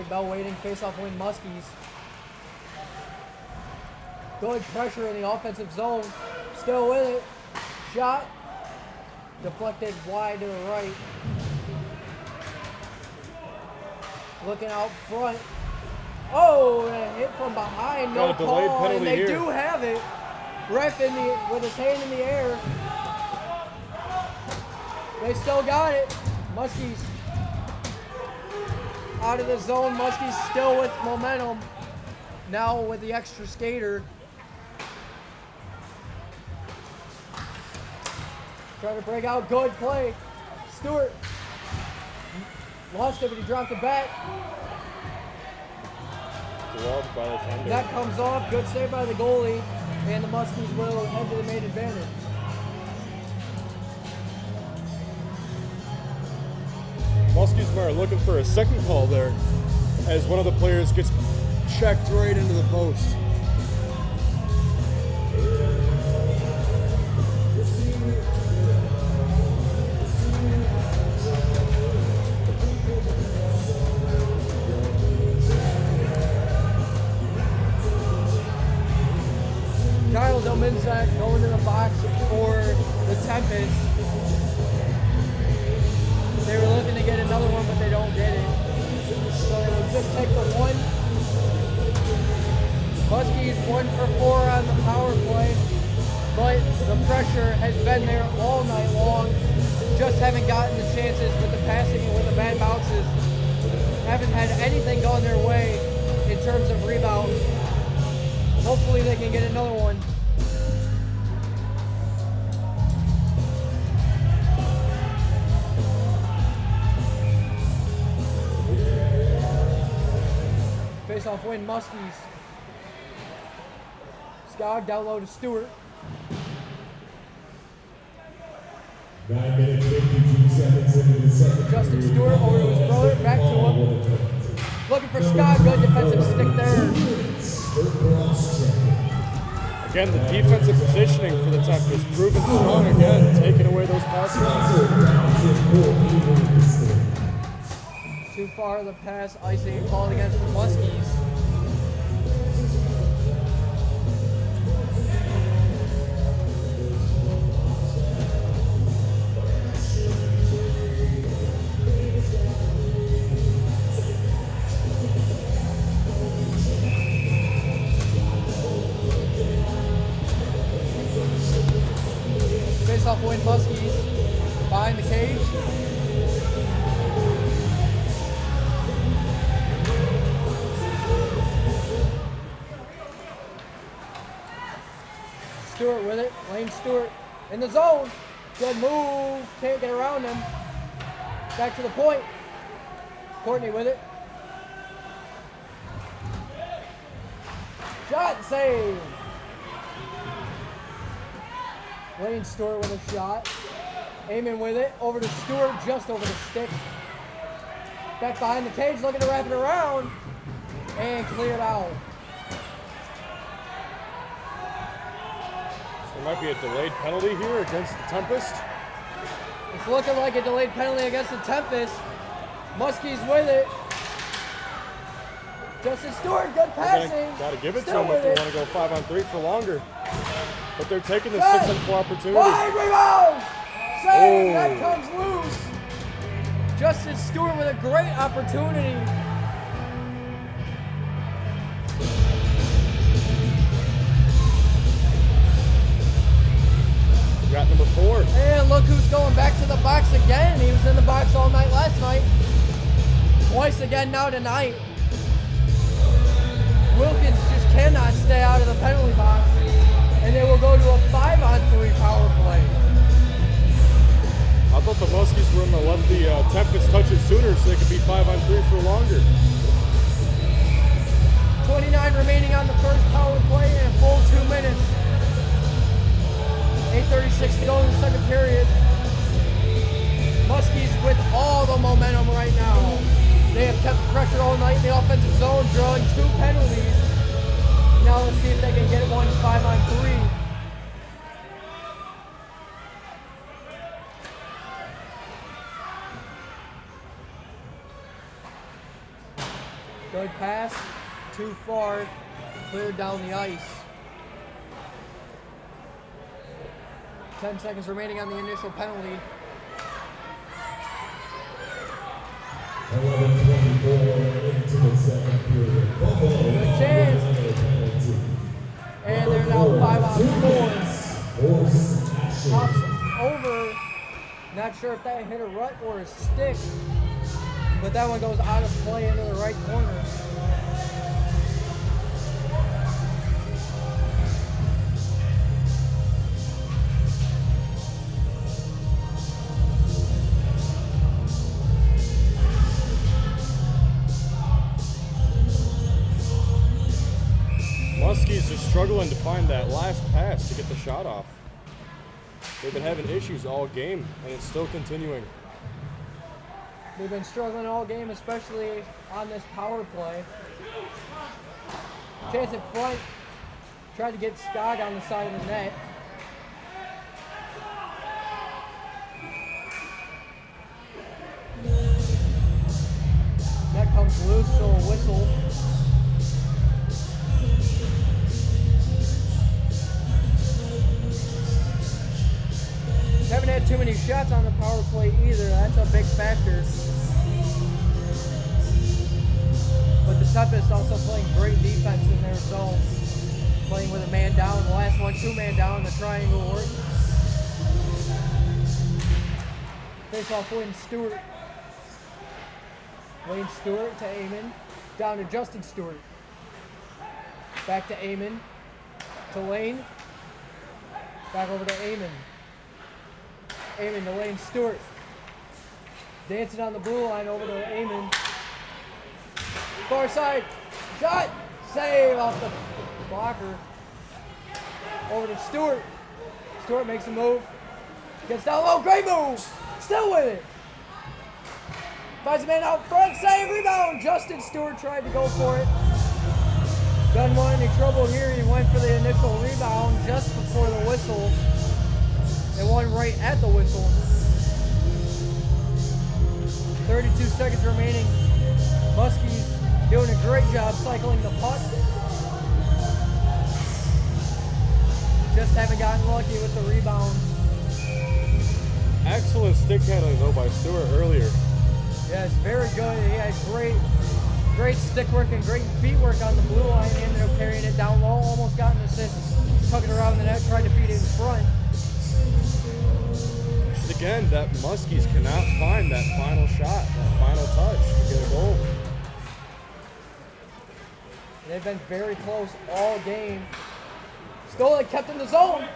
Bell waiting, face-off win Muskies. Good pressure in the offensive zone. Still with it. Shot. Deflected wide to the right. Looking out front. Oh, and a hit from behind. No Got a delayed call, penalty and they here. do have it. Ref with his hand in the air. They still got it. Muskies out of the zone. Muskies still with momentum. Now with the extra skater. Trying to break out. Good play. Stewart lost it, but he dropped it back. Gloved by the tender. That comes off. Good save by the goalie. And the Muskies will head to the main advantage. Muskies are looking for a second call there as one of the players gets checked right into the post. Kyle Delminzak going to the box for the Tempest. They were looking to get another one, but they don't get it. So they will just take the one. Muskies 1 for 4 on the power play, but the pressure has been there all night long. Just haven't gotten the chances with the passing and with the bad bounces. Haven't had anything going their way in terms of rebounds. Hopefully they can get another one. Face-off win, Muskies. Skog down low to Stewart. 9 minutes, 52 seconds into the second. Justin Stewart over to his brother, back to him. Looking for Skog, good defensive stick there. Again, the defensive positioning for the Tempest proven strong again, taking away those passes. Too far the pass, icing called against the Muskies. Face-off win, Muskies behind the cage. Stewart with it. Lane Stewart in the zone. Good move. Can't get around him. Back to the point. Courtney with it. Shot and save. Lane Stewart with a shot. Eamon with it. Over to Stewart, just over the stick. Back behind the cage, looking to wrap it around. And cleared out. There might be a delayed penalty here against the Tempest. It's looking like a delayed penalty against the Tempest. Muskies with it. Justin Stewart, good passing. Got to give it Still to them if they with want to go 5-on-3 for longer. But they're taking the Good. 6-on-4 opportunity. Wide rebound! Save, Oh. that comes loose. Justin Stewart with a great opportunity. Got number 4. And look who's going back to the box again. He was in the box all night last night. Twice again now tonight. Wilkins just cannot stay out of the penalty box. And they will go to a 5-on-3 power play. I thought the Muskies were going to let the Tempest touch it sooner so they could be 5-on-3 for longer. 29 remaining on the first power play and a full 2 minutes. 8:36 to go in the second period. Muskies with all the momentum right now. They have kept the pressure all night in the offensive zone, drawing 2 penalties. Now let's see if they can get one 5-on-3. Good pass, too far, cleared down the ice. 10 seconds remaining on the initial penalty. 11:24 into the second period. Good chance. And they're now 5-on-4. Pops over Not sure if that hit a rut or a stick, but that one goes out of play into the right corner. Muskies are struggling to find that last pass to get the shot off. They've been having issues all game, and it's still continuing. They've been struggling all game, especially on this power play. Chance in front. Tried to get Scott on the side of the net. Net comes loose, so a whistle. Haven't had too many shots on the power play either. That's a big factor. But the Tempest also playing great defense in their zone. Playing with a man down. The last one, 2-man down. The triangle work. Face off Wayne Stewart. Wayne Stewart to Eamon. Down to Justin Stewart. Back to Eamon. To Lane. Back over to Eamon. Eamon to Lane Stewart. Dancing on the blue line over to Eamon. Far side. Shot. Save off the blocker. Over to Stewart. Stewart makes a move. Gets down low. Great move. Still with it. Finds a man out front. Save. Rebound. Justin Stewart tried to go for it. Doesn't want any trouble here. He went for the initial rebound just before the whistle. And one right at the whistle. 32 seconds remaining. Muskies doing a great job cycling the puck. Just haven't gotten lucky with the rebound. Excellent stick handling though by Stewart earlier. Yes, very good. He had great stick work and great feet work on the blue line. He ended up carrying it down low, almost got an assist. Tuck it around the net, tried to feed it in front. Again, that Muskies cannot find that final shot, that final touch to get a goal. They've been very close all game. Stolen, kept in the zone.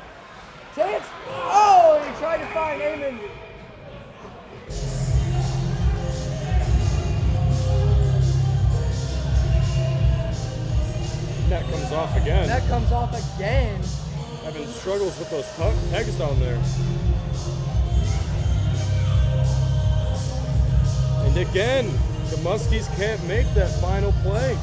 Chance. Oh, and he tried to find Eamon. Net comes off again. Net comes off again. Having struggles with those pegs down there. And again, the Muskies can't make that final play.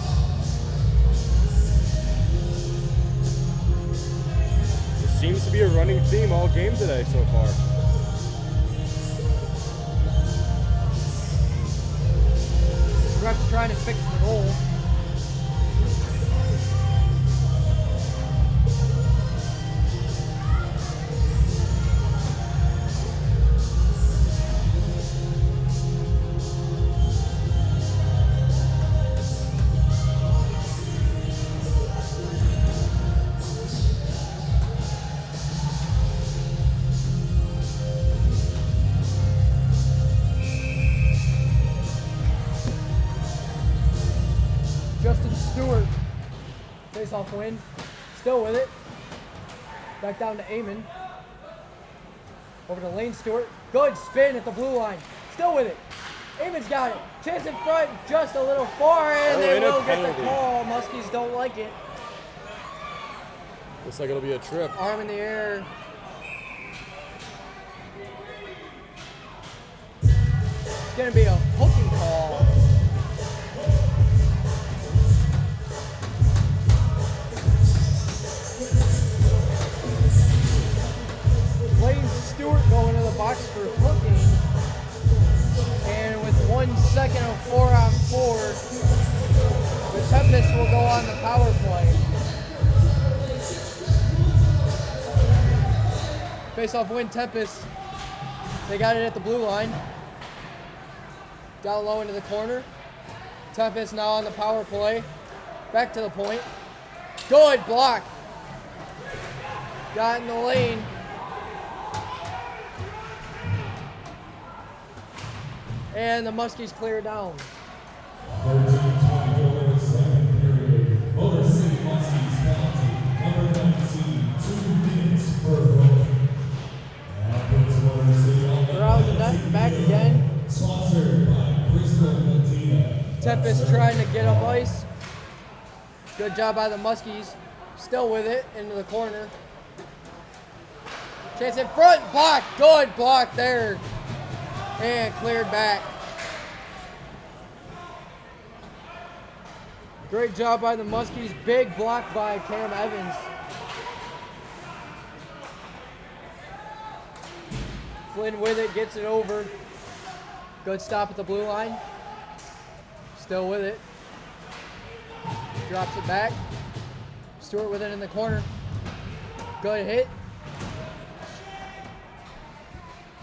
It seems to be a running theme all game today so far. Ref's trying to fix the goal. Justin Stewart, face-off win, still with it. Back down to Eamon. Over to Lane Stewart. Good spin at the blue line. Still with it. Eamon's got it. Chance in front, just a little far, and they will get the call. Muskies don't like it. Looks like it'll be a trip. Arm in the air. It's going to be a hooking call. Lane Stewart going to the box for hooking. And with 1 second of 4-on-4, the Tempest will go on the power play. Face-off win, Tempest. They got it at the blue line. Down low into the corner. Tempest now on the power play. Back to the point. Good block. Got in the lane. And the Muskies clear down. 13-24, second period. Motor City Muskies penalty. Number 19, 2 minutes per hook. That puts Motor City on the Around the net, back again. Sponsored by Crystal Medina. Tempest trying to get up ice. Good job by the Muskies. Still with it into the corner. Chance in front, block, good block there. And cleared back. Great job by the Muskies. Big block by Cam Evans. Flynn with it, gets it over. Good stop at the blue line. Still with it. Drops it back. Stewart with it in the corner. Good hit.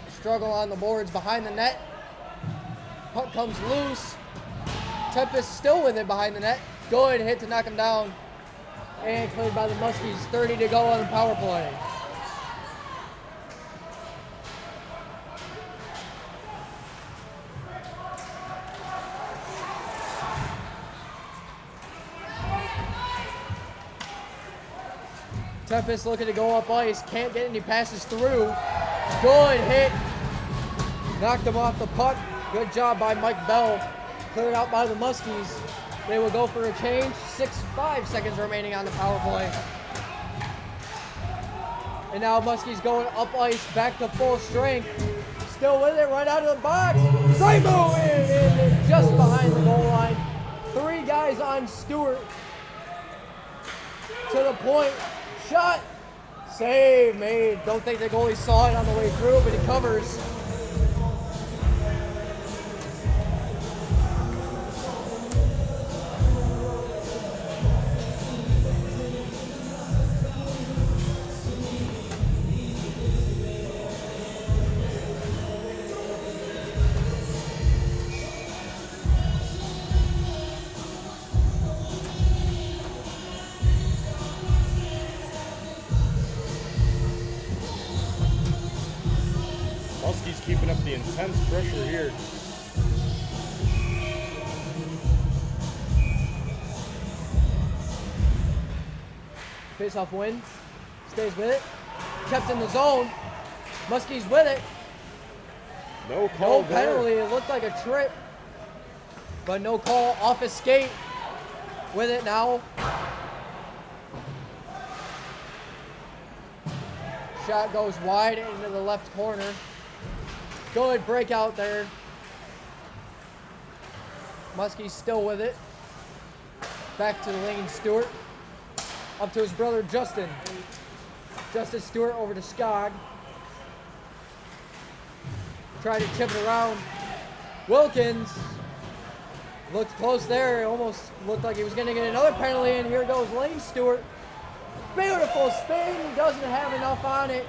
Struggle on the boards behind the net. Puck comes loose. Tempest still with it behind the net. Good hit to knock him down. And cleared by the Muskies. 30 to go on the power play. Tempest looking to go up ice. Can't get any passes through. Good hit. Knocked him off the puck. Good job by Mike Bell. Cleared out by the Muskies. They will go for a change. 5 seconds remaining on the power play. And now Muskies going up ice, back to full strength. Still with it, right out of the box. Great move in, just behind the goal line. 3 guys on Stewart. To the point. Shot. Save made. Don't think the goalie saw it on the way through, but he covers. Muskies keeping up the intense pressure here. Face-off win. Stays with it. Kept in the zone. Muskies with it. No call No there. penalty. It looked like a trip. But no call. Off his skate. With it now. Shot goes wide into the left corner. Good breakout there. Muskies still with it. Back to Lane Stewart. Up to his brother Justin. Justin Stewart over to Skog. Tried to chip it around. Wilkins looked close there. Almost looked like he was going to get another penalty. And here goes Lane Stewart. Beautiful spin. Doesn't have enough on it.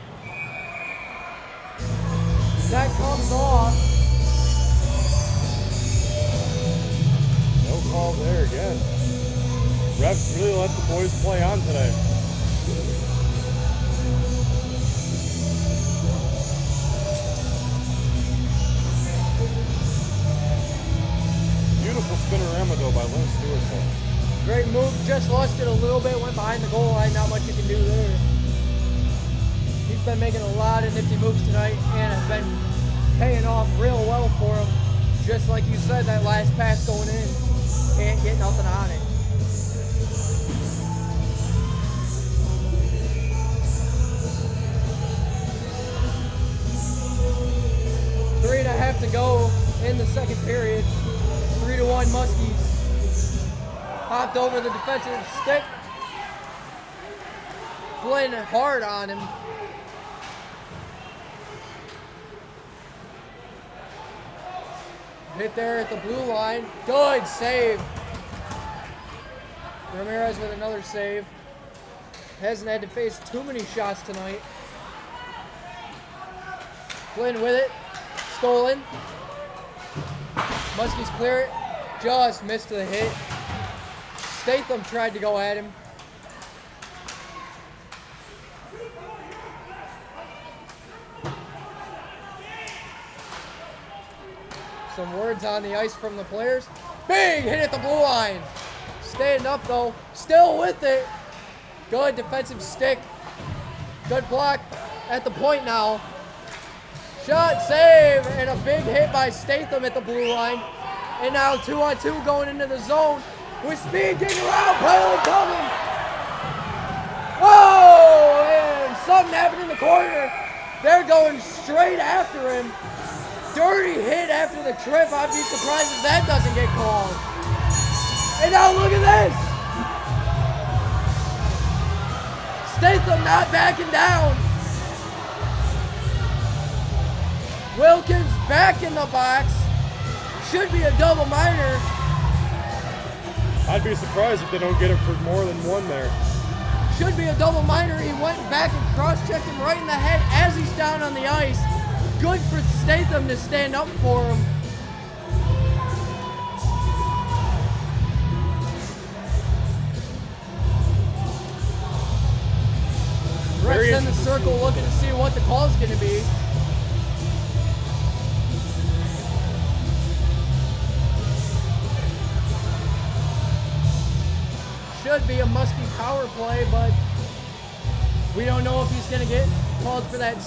That comes off. No call there again. Refs really let the boys play on today. Beautiful spinorama though by Lynn Stewart. Great move. Just lost it a little bit. Went behind the goal line. Not much you can do there. He's been making a lot of nifty moves tonight and has been paying off real well for him. Just like you said, that last pass going in, can't get nothing on it. Three and a half to go in the second period. 3-1 Muskies. Hopped over the defensive stick. Flynn hard on him. Hit there at the blue line. Good save. Ramirez with another save. Hasn't had to face too many shots tonight. Flynn with it. Stolen. Muskies clear it. Just missed the hit. Statham tried to go at him. Some words on the ice from the players. Big hit at the blue line. Staying up though, still with it. Good defensive stick. Good block at the point now. Shot, save, and a big hit by Statham at the blue line. And now 2-on-2 going into the zone with speed getting around, penalty coming. Whoa, and something happened in the corner. They're going straight after him. Dirty hit after the trip. I'd be surprised if that doesn't get called. And now look at this. Statham not backing down. Wilkins back in the box. Should be a double minor. I'd be surprised if they don't get him for more than one there. Should be a double minor. He went back and cross-checked him right in the head as he's down on the ice. Good for Statham to stand up for him. Ref's in the circle looking to see what the call's going to be. Should be a Muskies power play, but we don't know if he's going to get called for that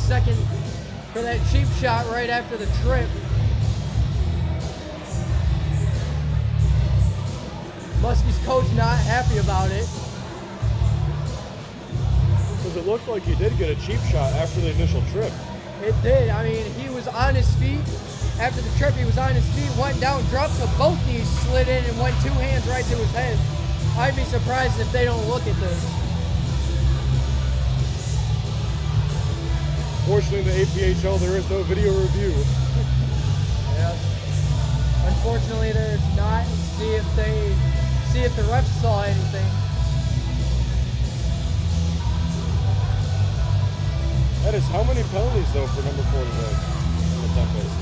cheap shot right after the trip. Muskies coach not happy about it. Because it looked like he did get a cheap shot after the initial trip. It did. I mean, he was on his feet. After the trip, he was on his feet, went down, dropped to both knees, slid in, and went two hands right to his head. I'd be surprised if they don't look at this. Fortunately, in the APHL, there is no video review. Yeah. Unfortunately, there's not. See if the refs saw anything. That is how many penalties, though, for number 4 today in the Tempest?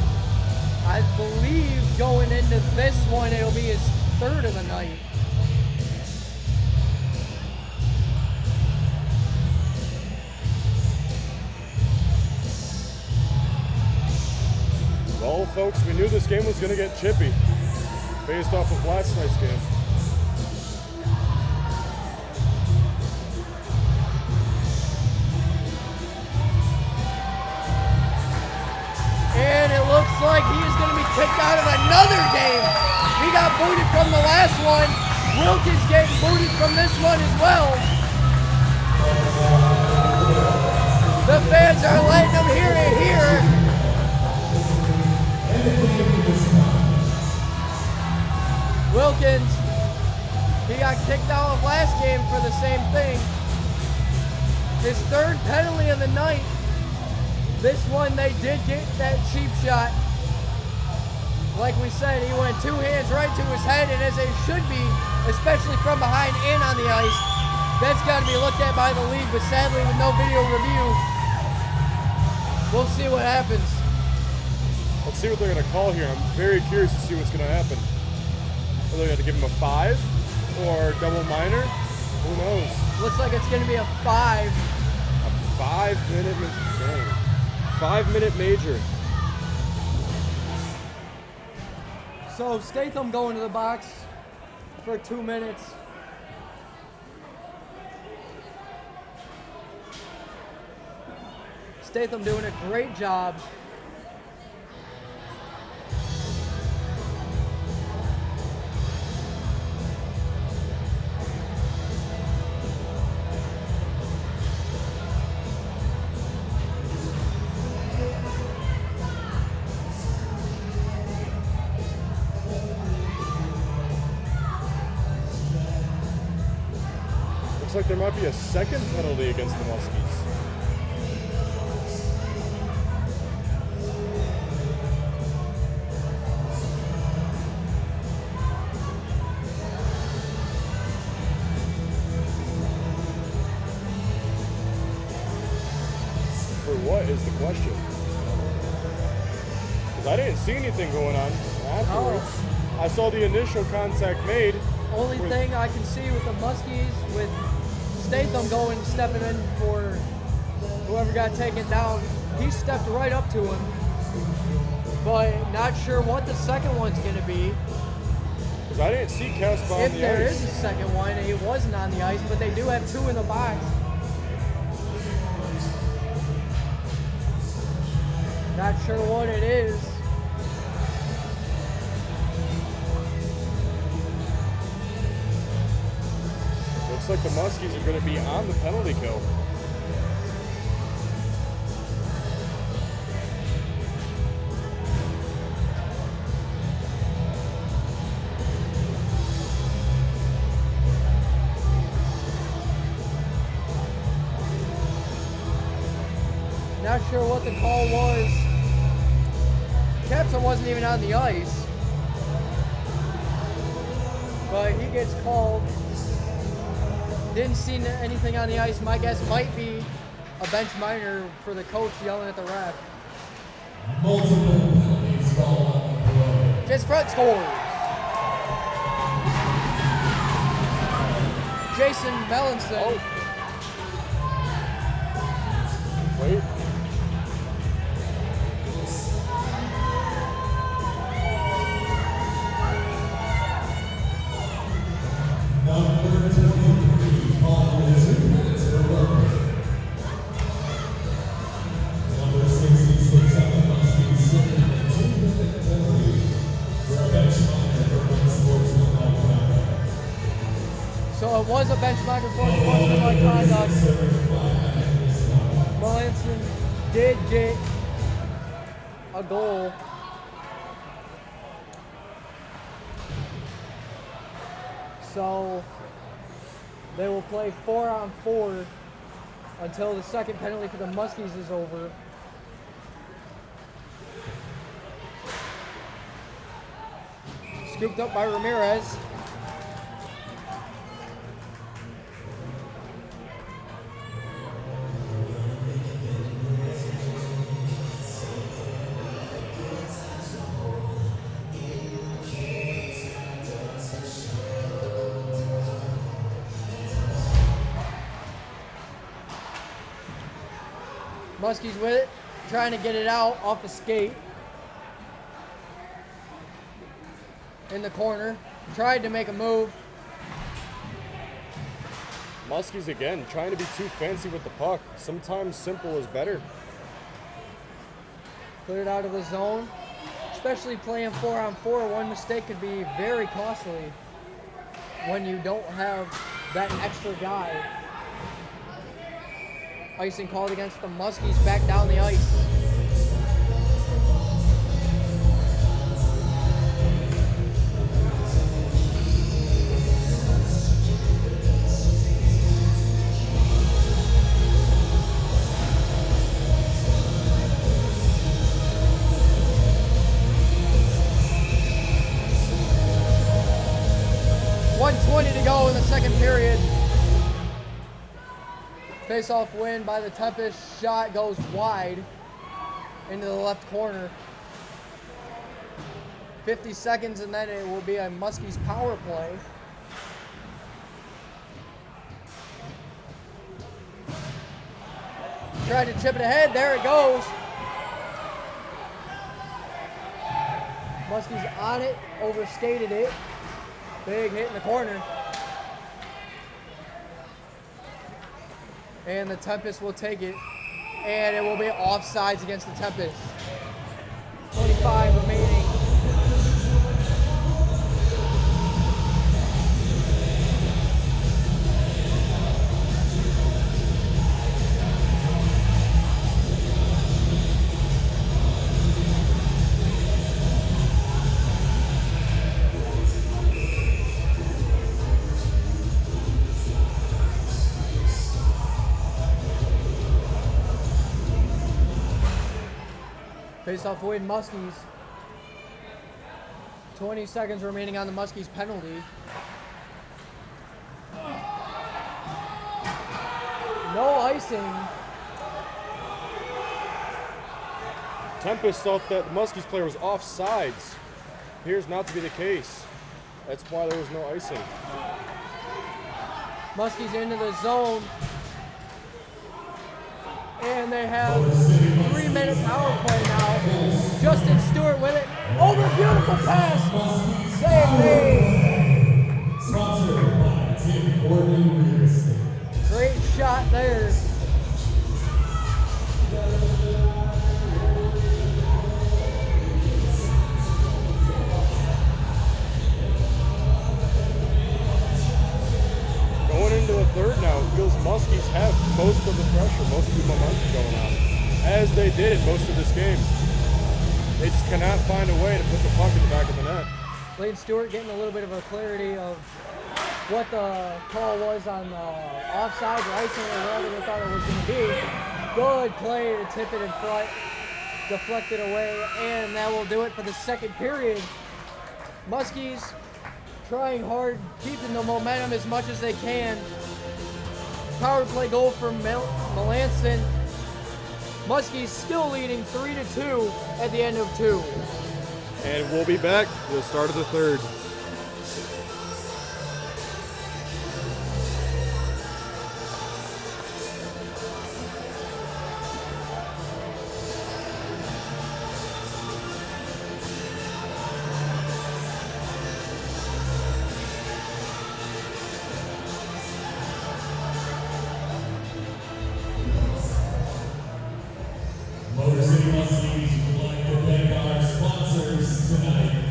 I believe going into this one, it'll be his third of the night. Well, folks, we knew this game was going to get chippy based off of last night's game. And it looks like he is going to be kicked out of another game. He got booted from the last one. Wilkins getting booted from this one as well. The fans are letting him hear it here. Wilkins, he got kicked out of last game for the same thing. His third penalty of the night. This one, they did get that cheap shot. Like we said, he went two hands right to his head, and as it should be, especially from behind and on the ice, that's got to be looked at by the league, but sadly with no video review, we'll see what happens. Let's see what they're going to call here. I'm very curious to see what's going to happen. Are they going to give him a 5 or double minor? Who knows? Looks like it's going to be a 5. A 5-minute major. 5-minute major. So Statham going to the box for 2 minutes. Statham doing a great job. Looks like there might be a second penalty against the Muskies. For what is the question? Because I didn't see anything going on afterwards. Oh. I saw the initial contact made. Only thing I can see with the Muskies, with Statham going and stepping in for whoever got taken down, he stepped right up to him. but not sure what the second one's going to be. Because I didn't see Casper on If the there ice. is a second one, it wasn't on the ice, but they do have 2 in the box. Not sure what it is. Looks like the Muskies are going to be on the penalty kill. Not sure what the call was. Capson wasn't even on the ice. But he gets called. Didn't see anything on the ice. My guess might be a bench minor for the coach yelling at the ref. Multiple penalties called on the play. Just front scores. Jason Mellinson. Wait. Number 23, called with 2 minutes for work. Number 66 on the Muskies, serving a 2-minute penalty for a bench minor for unsportsmanlike conduct. So it was a bench minor for unsportsmanlike conduct. Melanson did get a goal. So they will play 4-on-4 until the second penalty for the Muskies is over. Scooped up by Ramirez. Muskies with it, trying to get it out off the skate. In the corner, tried to make a move. Muskies again, trying to be too fancy with the puck. Sometimes simple is better. Cleared out of the zone. Especially playing 4-on-4, one mistake could be very costly when you don't have that extra guy. Icing called against the Muskies back down the ice. .120 to go in the second period. Face-off win by the Tempest. Shot goes wide into the left corner. 50 seconds and then it will be a Muskies power play. Tried to chip it ahead. There it goes. Muskies on it. Overskated it. Big hit in the corner. And the Tempest will take it. And it will be offsides against the Tempest. 25 remaining. Face-off win, Muskies. 20 seconds remaining on the Muskies penalty. No icing. Tempest thought that the Muskies player was offsides. Appears not to be the case. That's why there was no icing. Muskies into the zone. And they have 3 3-minute power play now. Justin Stewart with it. Over, beautiful pass. Save me. Sponsored by Tim Courtney Real Estate. Great shot there. Going into the third now, it feels Muskies have most of the pressure, most of the momentum going on, as they did in most of this game. They just cannot find a way to put the puck in the back of the net. Lane Stewart getting a little bit of a clarity of what the call was on the offside or icing or whatever they thought it was going to be. Good play to tip it in front, deflect it away, and that will do it for the second period. Muskies trying hard, keeping the momentum as much as they can. Power play goal for Melanson. Muskies still leading 3-2 at the end of 2. And we'll be back for the start of the third. Motor City Muskies would like to thank our sponsors tonight.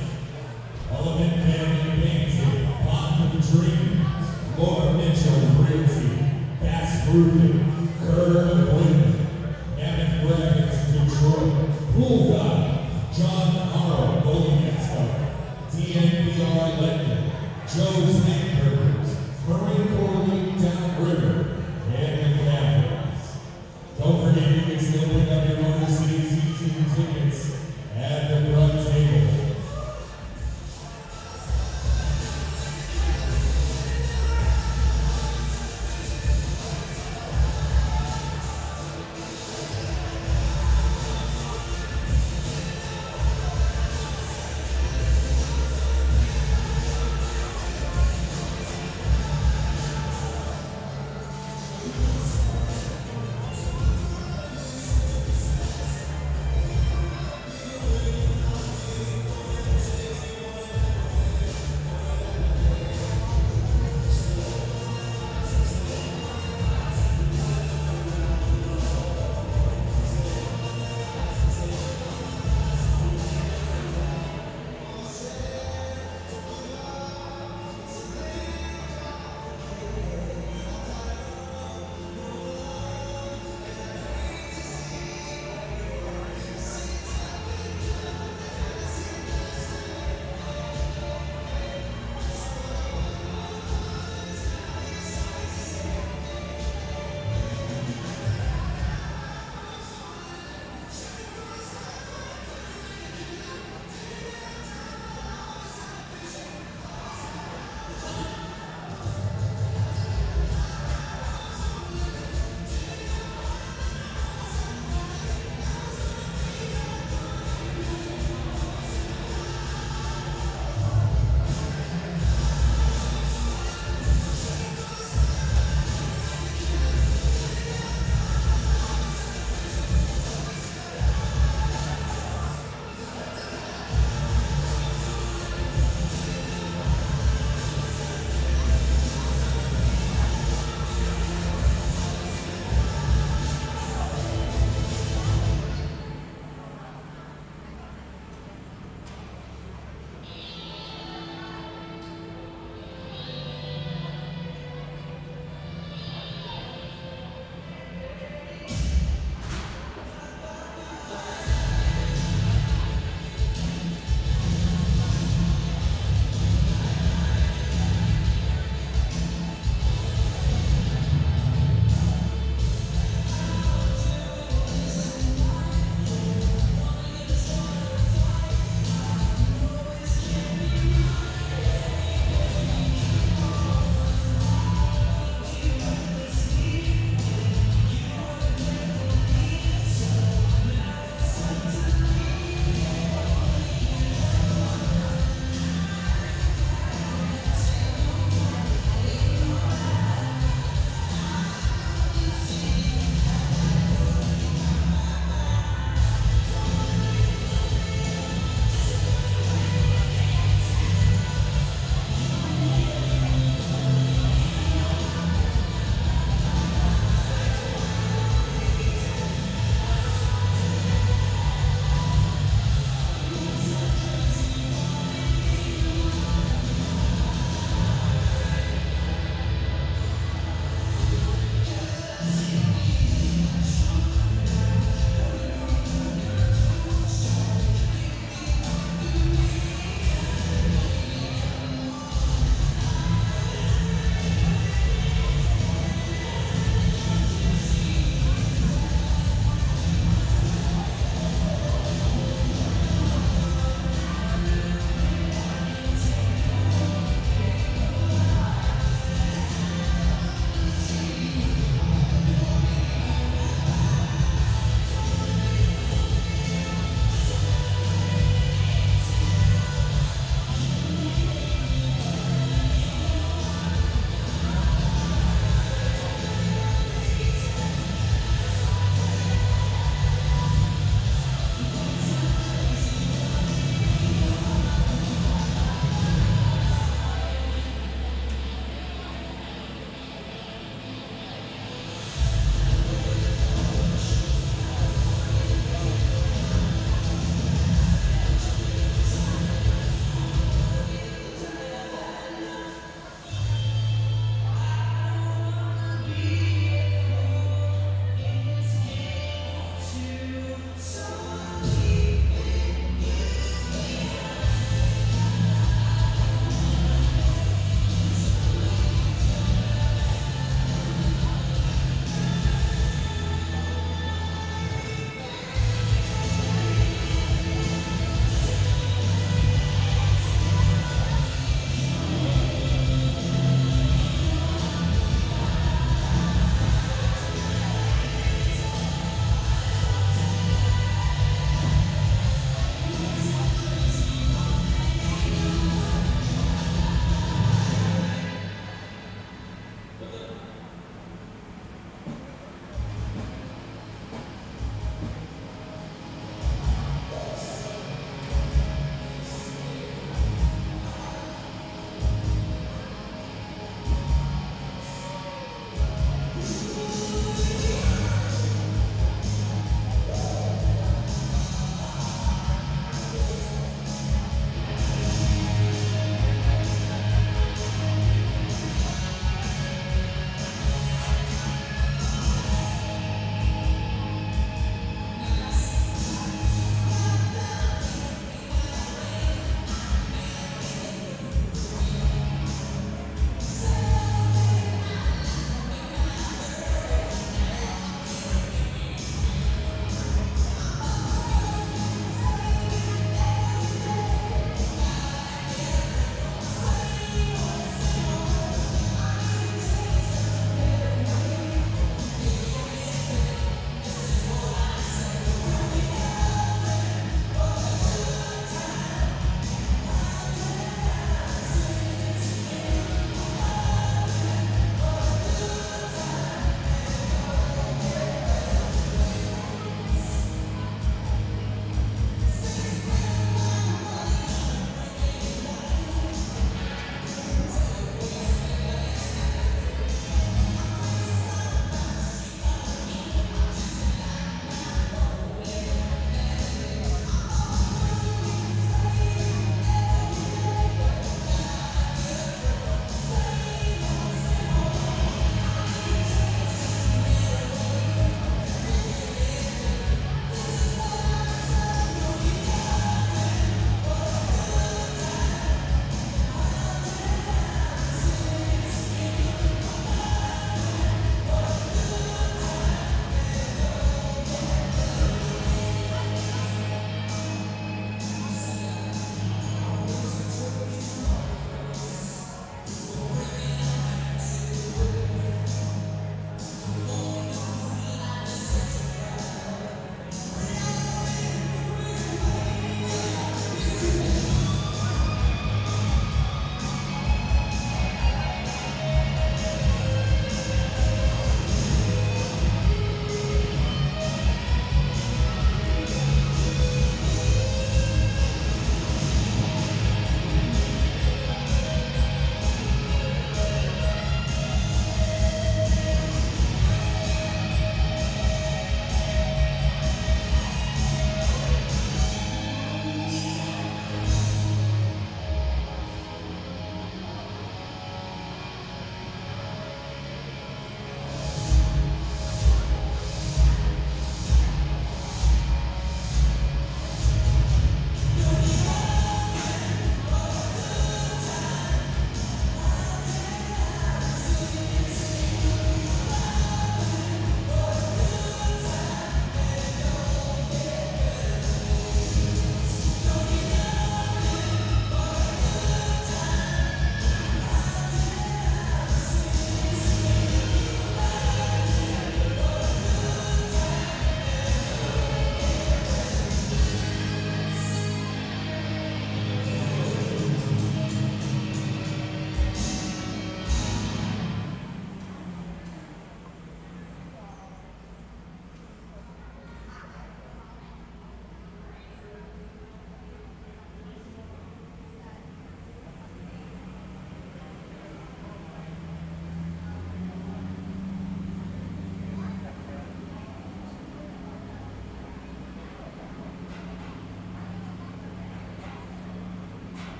Element Family Painting, Pond of Dreams, Laura Mitchell Realty, Bass Roofing, Kerr Equipment, Mammoth Graphics Detroit, Pool God, John Harrow, Bowling Expo, DNVR Lending, Joe's Hamburgers, Marine Corps League Downriver, and McCaffrey's. Don't forget you can still pick up your Motor City season tickets at the front table.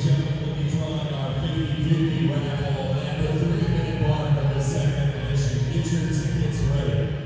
gentlemen, we'll be drawing our 50-50 raffle at the 3-minute mark of the second edition. Get your tickets ready.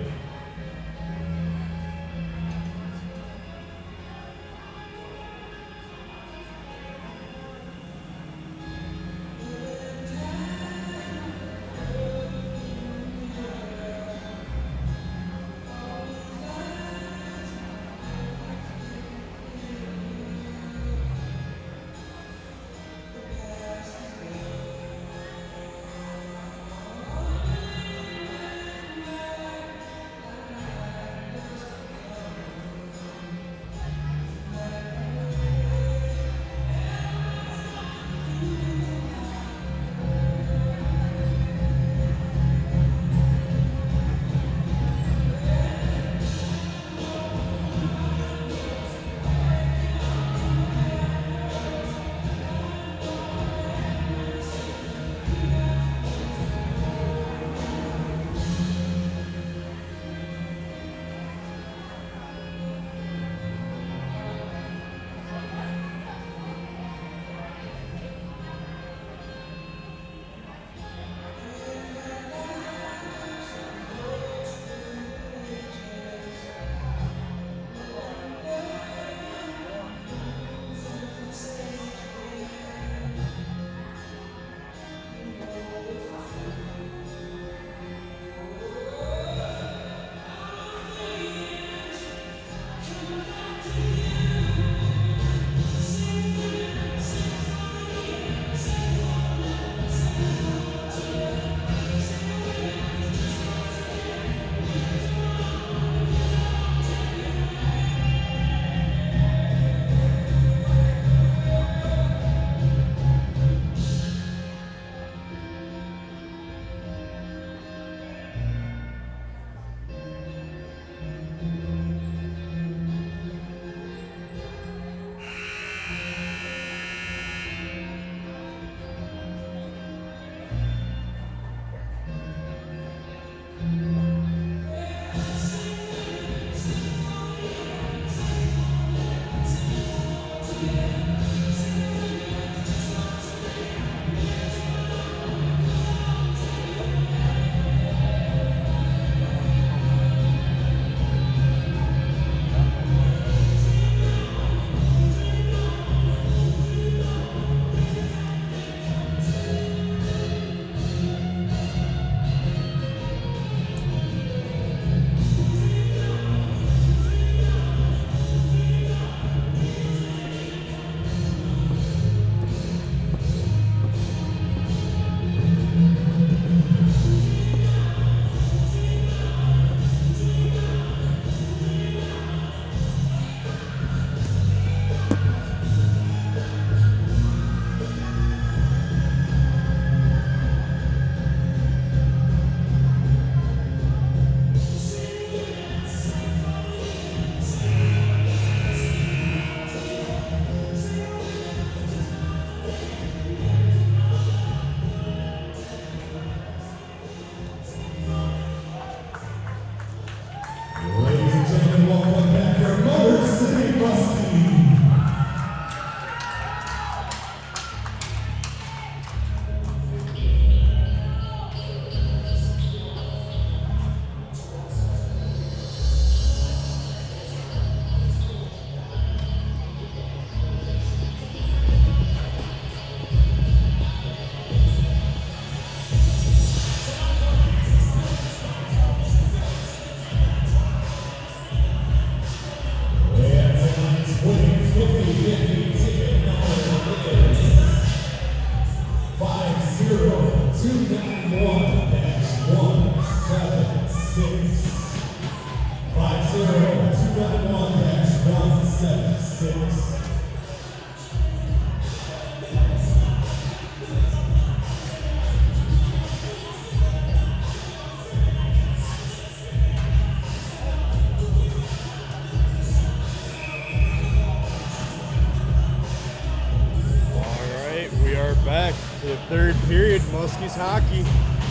back for the third period. Muskies hockey.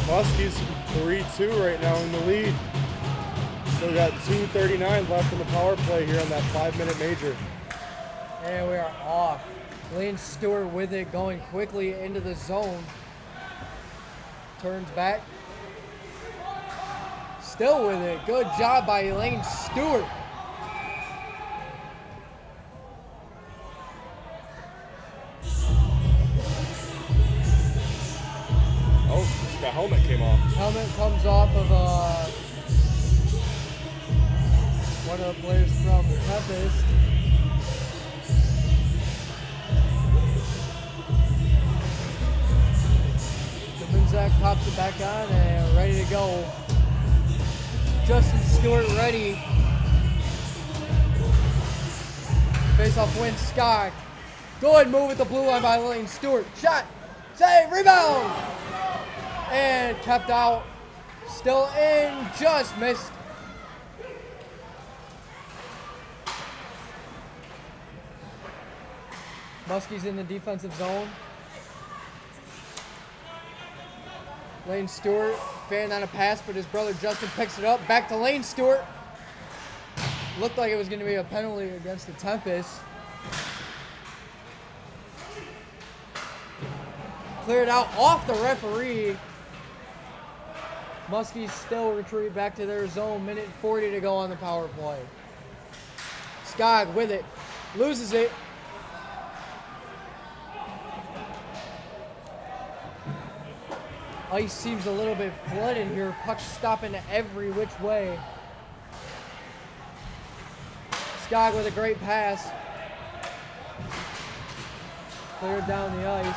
Muskies 3-2 right now in the lead. Still got 2:39 left in the power play here on that 5-minute major. And we are off. Lane Stewart with it, going quickly into the zone. Turns back. Still with it. Good job by Lane Stewart. Oh, the helmet came off. Helmet comes off of one of the players from Tempest. Zach pops it back on and ready to go. Justin Stewart ready. Face off win, Scott. Good move at the blue line by Lane Stewart. Shot, save, rebound! And kept out. Still in, just missed. Muskies in the defensive zone. Lane Stewart fanned on a pass, but his brother Justin picks it up. Back to Lane Stewart. Looked like it was going to be a penalty against the Tempest. Cleared out off the referee. Muskies still retreat back to their zone. Minute 40 to go on the power play. Skog with it. Loses it. Ice seems a little bit flooded here. Puck's stopping every which way. Skog with a great pass. Cleared down the ice.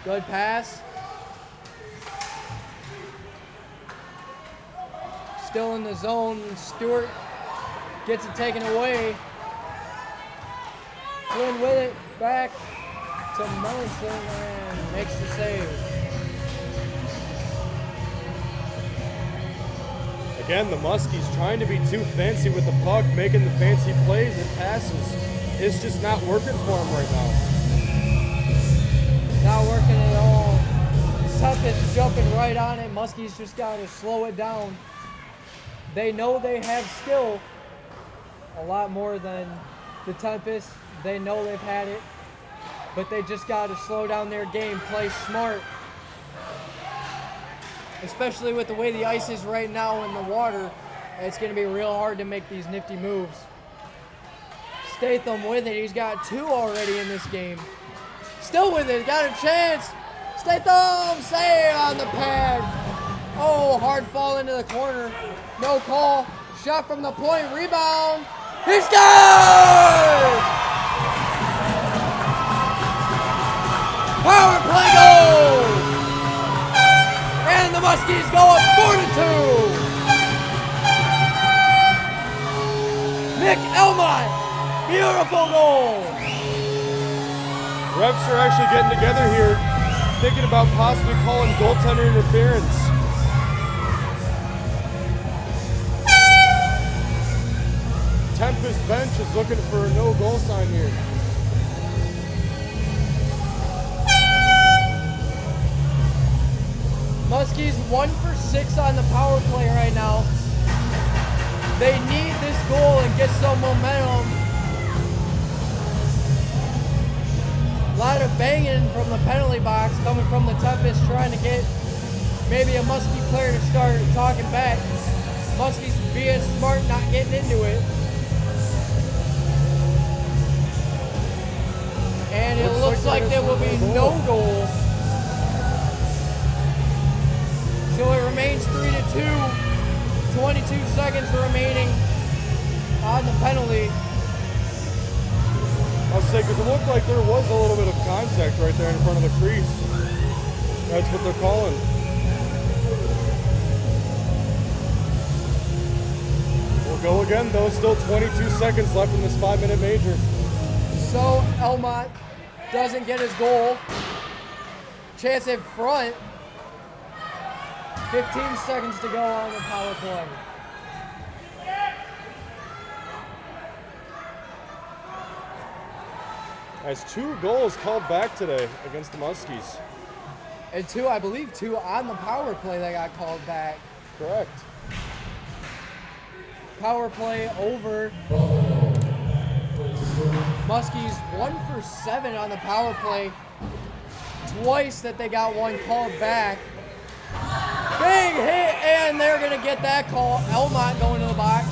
Good pass. Still in the zone. Stewart gets it taken away. Flynn with it. Back to Mellison and makes the save. Again, the Muskies trying to be too fancy with the puck, making the fancy plays and passes. It's just not working for them right now. Not working at all. Tempest jumping right on it. Muskies just got to slow it down. They know they have skill a lot more than the Tempest. They know they've had it. But they just got to slow down their game, play smart. Especially with the way the ice is right now in the water, it's going to be real hard to make these nifty moves. Statham with it. He's got 2 already in this game. Still with it. Got a chance. Statham save on the pad. Oh, hard fall into the corner. No call. Shot from the point. Rebound. He scores! Power play goal! And the Muskies go up 4-2. Nick Elmont, beautiful goal. Refs are actually getting together here, thinking about possibly calling goaltender interference. Tempest bench is looking for a no goal sign here. Muskies 1 for 6 on the power play right now. They need this goal and get some momentum. A lot of banging from the penalty box coming from the Tempest, trying to get maybe a Muskie player to start talking back. Muskies being smart, not getting into it. And it looks like there will be no goal. So it remains 3-2. 22 seconds remaining on the penalty. I'll say, because it looked like there was a little bit of contact right there in front of the crease. That's what they're calling. We'll go again, though. Still 22 seconds left in this 5-minute major. So Elmont doesn't get his goal. Chance in front. 15 seconds to go on the power play. Has 2 goals called back today against the Muskies. And 2, I believe 2 on the power play that got called back. Correct. Power play over. Muskies 1 for 7 on the power play. Twice that they got one called back. Big hit, and they're going to get that call. Elmont going to the box.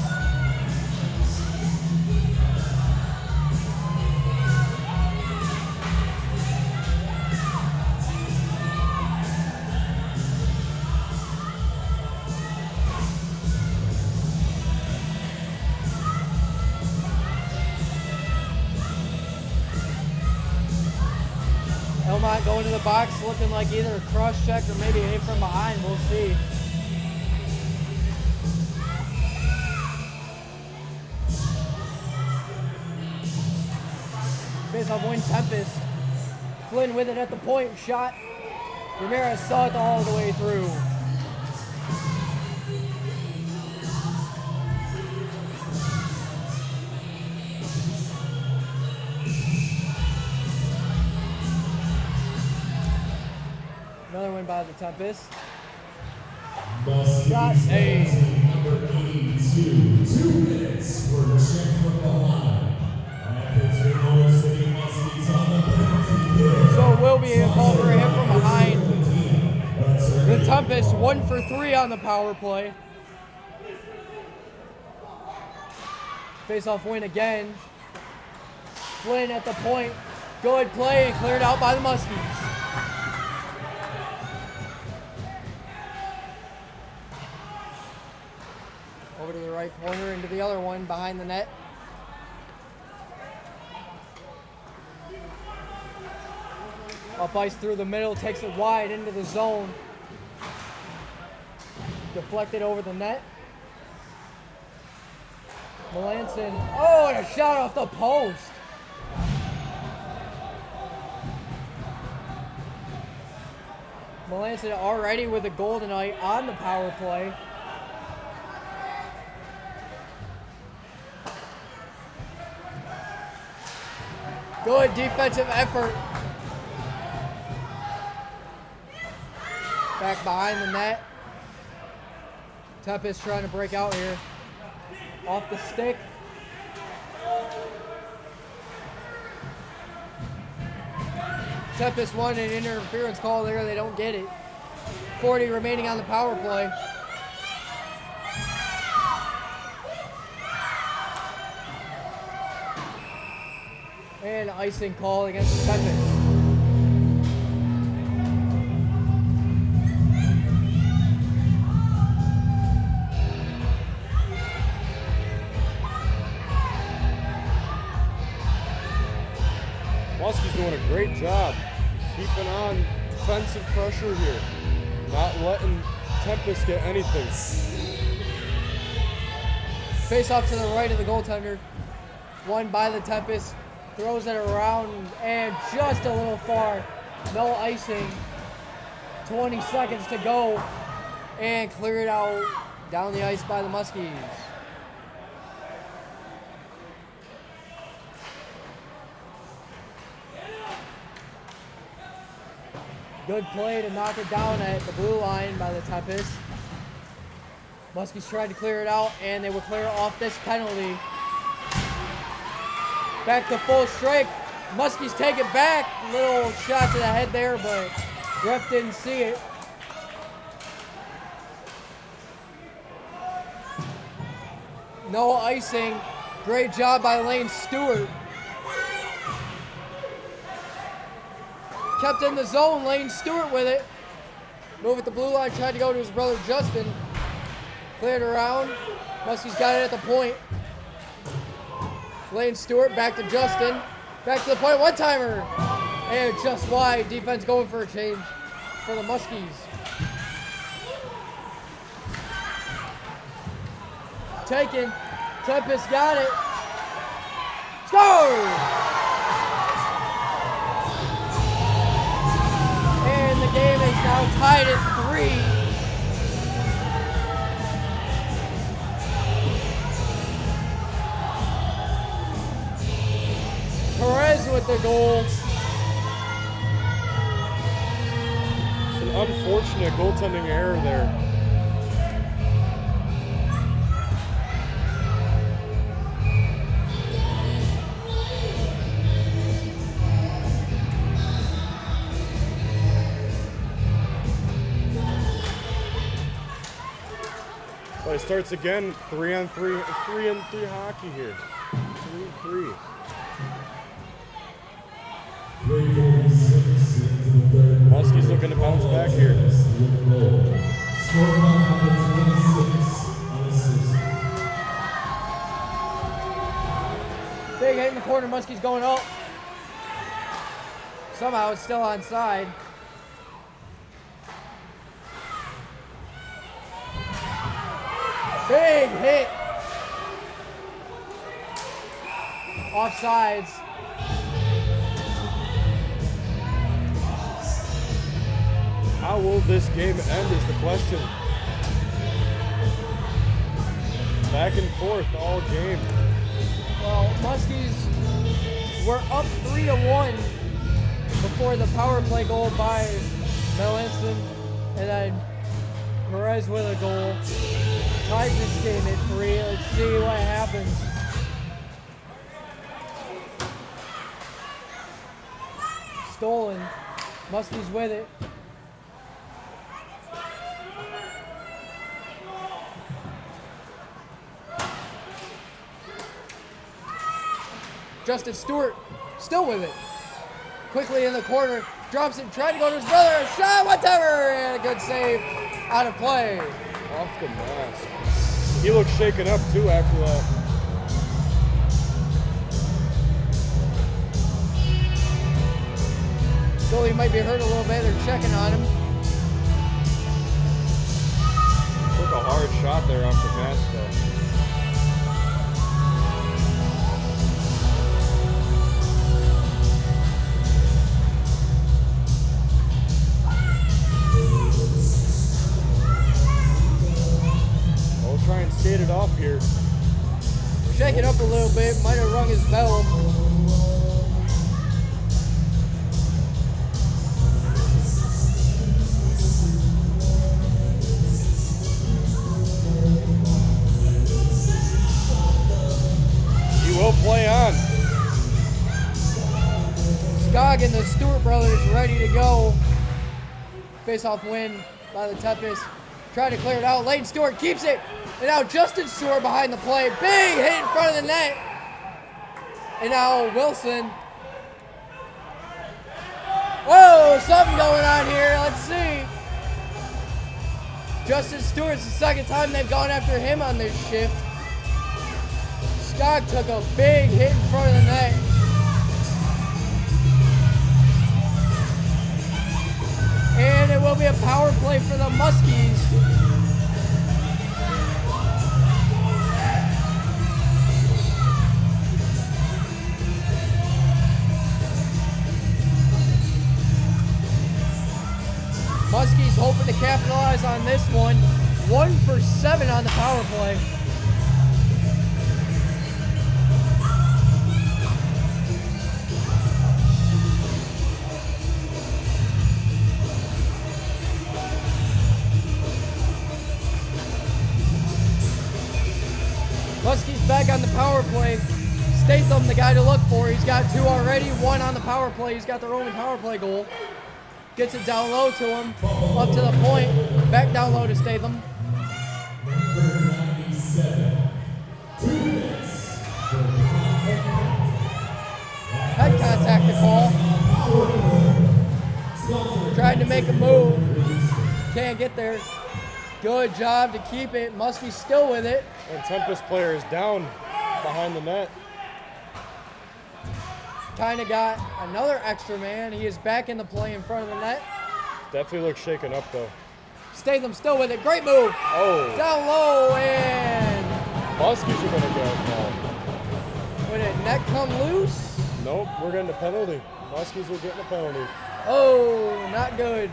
Elmont going to the box, looking like either a cross check or maybe a hit from behind. We'll see. Face-off win, Tempest. Flynn with it at the point, shot. Ramirez saw it all the way through. Another win by the Tempest. Shot saved. Number 82, 2 minutes for the check from the line. After 2 more City Muskies on the penalty kill. So it will be a call for a hit from behind. The Tempest 1 for 3 on the power play. Face-off win again. Flynn at the point. Good play and cleared out by the Muskies. Over to the right corner, into the other one, behind the net. Up ice through the middle, takes it wide into the zone. Deflected over the net. Melanson, oh, and a shot off the post. Melanson already with a golden eye on the power play. Good defensive effort. Back behind the net. Tempest trying to break out here. Off the stick. Tempest won an interference call there. They don't get it. 40 remaining on the power play. And icing call against the Tempest. Muskies doing a great job keeping on defensive pressure here, not letting Tempest get anything. Face off to the right of the goaltender. Won by the Tempest. Throws it around and just a little far. No icing. 20 seconds to go. And cleared out down the ice by the Muskies. Good play to knock it down at the blue line by the Tempest. Muskies tried to clear it out, and they would clear off this penalty. Back to full strike. Muskies take it back. Little shot to the head there, but ref didn't see it. No icing. Great job by Lane Stewart. Kept in the zone. Lane Stewart with it. Move at the blue line. Tried to go to his brother Justin. Cleared around. Muskies got it at the point. Lane Stewart back to Justin. Back to the point. One-timer. And just wide. Defense going for a change for the Muskies. Taken. Tempest got it. Score! And the game is now tied at 3. Perez with the goal. It's an unfortunate goaltending error there. Play starts again. 3-on-3, 3-on-3 hockey here. 3-3. 3:46 into the third. Muskies looking to bounce back here. Score number 26 on assist. Big hit in the corner. Muskies going up. Somehow it's still onside. Big hit. Offsides. How will this game end is the question. Back and forth all game. Well, Muskies were up 3-1 before the power play goal by Melanson, and then Perez with a goal. Ties this game at 3. Let's see what happens. Stolen. Muskies with it. Justin Stewart still with it. Quickly in the corner, drops it, tried to go to his brother, shot, whatever, and a good save out of play. Off the mask. He looks shaken up too after that. Goalie might be hurt a little bit, they're checking on him. Took a hard shot there off the mask though. Try and skate it off here. Shake it up a little bit, might have rung his bell. He will play on. Skog and the Stewart brothers ready to go. Face-off win by the Tempest. Trying to clear it out. Layton Stewart keeps it. And now Justin Stewart behind the play. Big hit in front of the net. And now Wilson. Whoa, something going on here. Let's see. Justin Stewart's the second time they've gone after him on this shift. Skog took a big hit in front of the net. And it will be a power play for the Muskies. Muskies hoping to capitalize on this one. 1 for 7 on the power play. Muskies back on the power play. Statham, the guy to look for. He's got 2 already, 1 on the power play. He's got their only power play goal. Gets it down low to him, up to the point, back down low to Statham. Number 97. 2 minutes. Head contact to call. Tried to make a move. Can't get there. Good job to keep it. Muskies still with it. And Tempest player is down behind the net. Kind of got another extra man. He is back in the play in front of the net. Definitely looks shaken up though. Statham still with it. Great move. Oh. Down low and Muskies are gonna get a call. when did net come loose? Nope, we're getting a penalty. Muskies are getting a penalty. Oh, not good.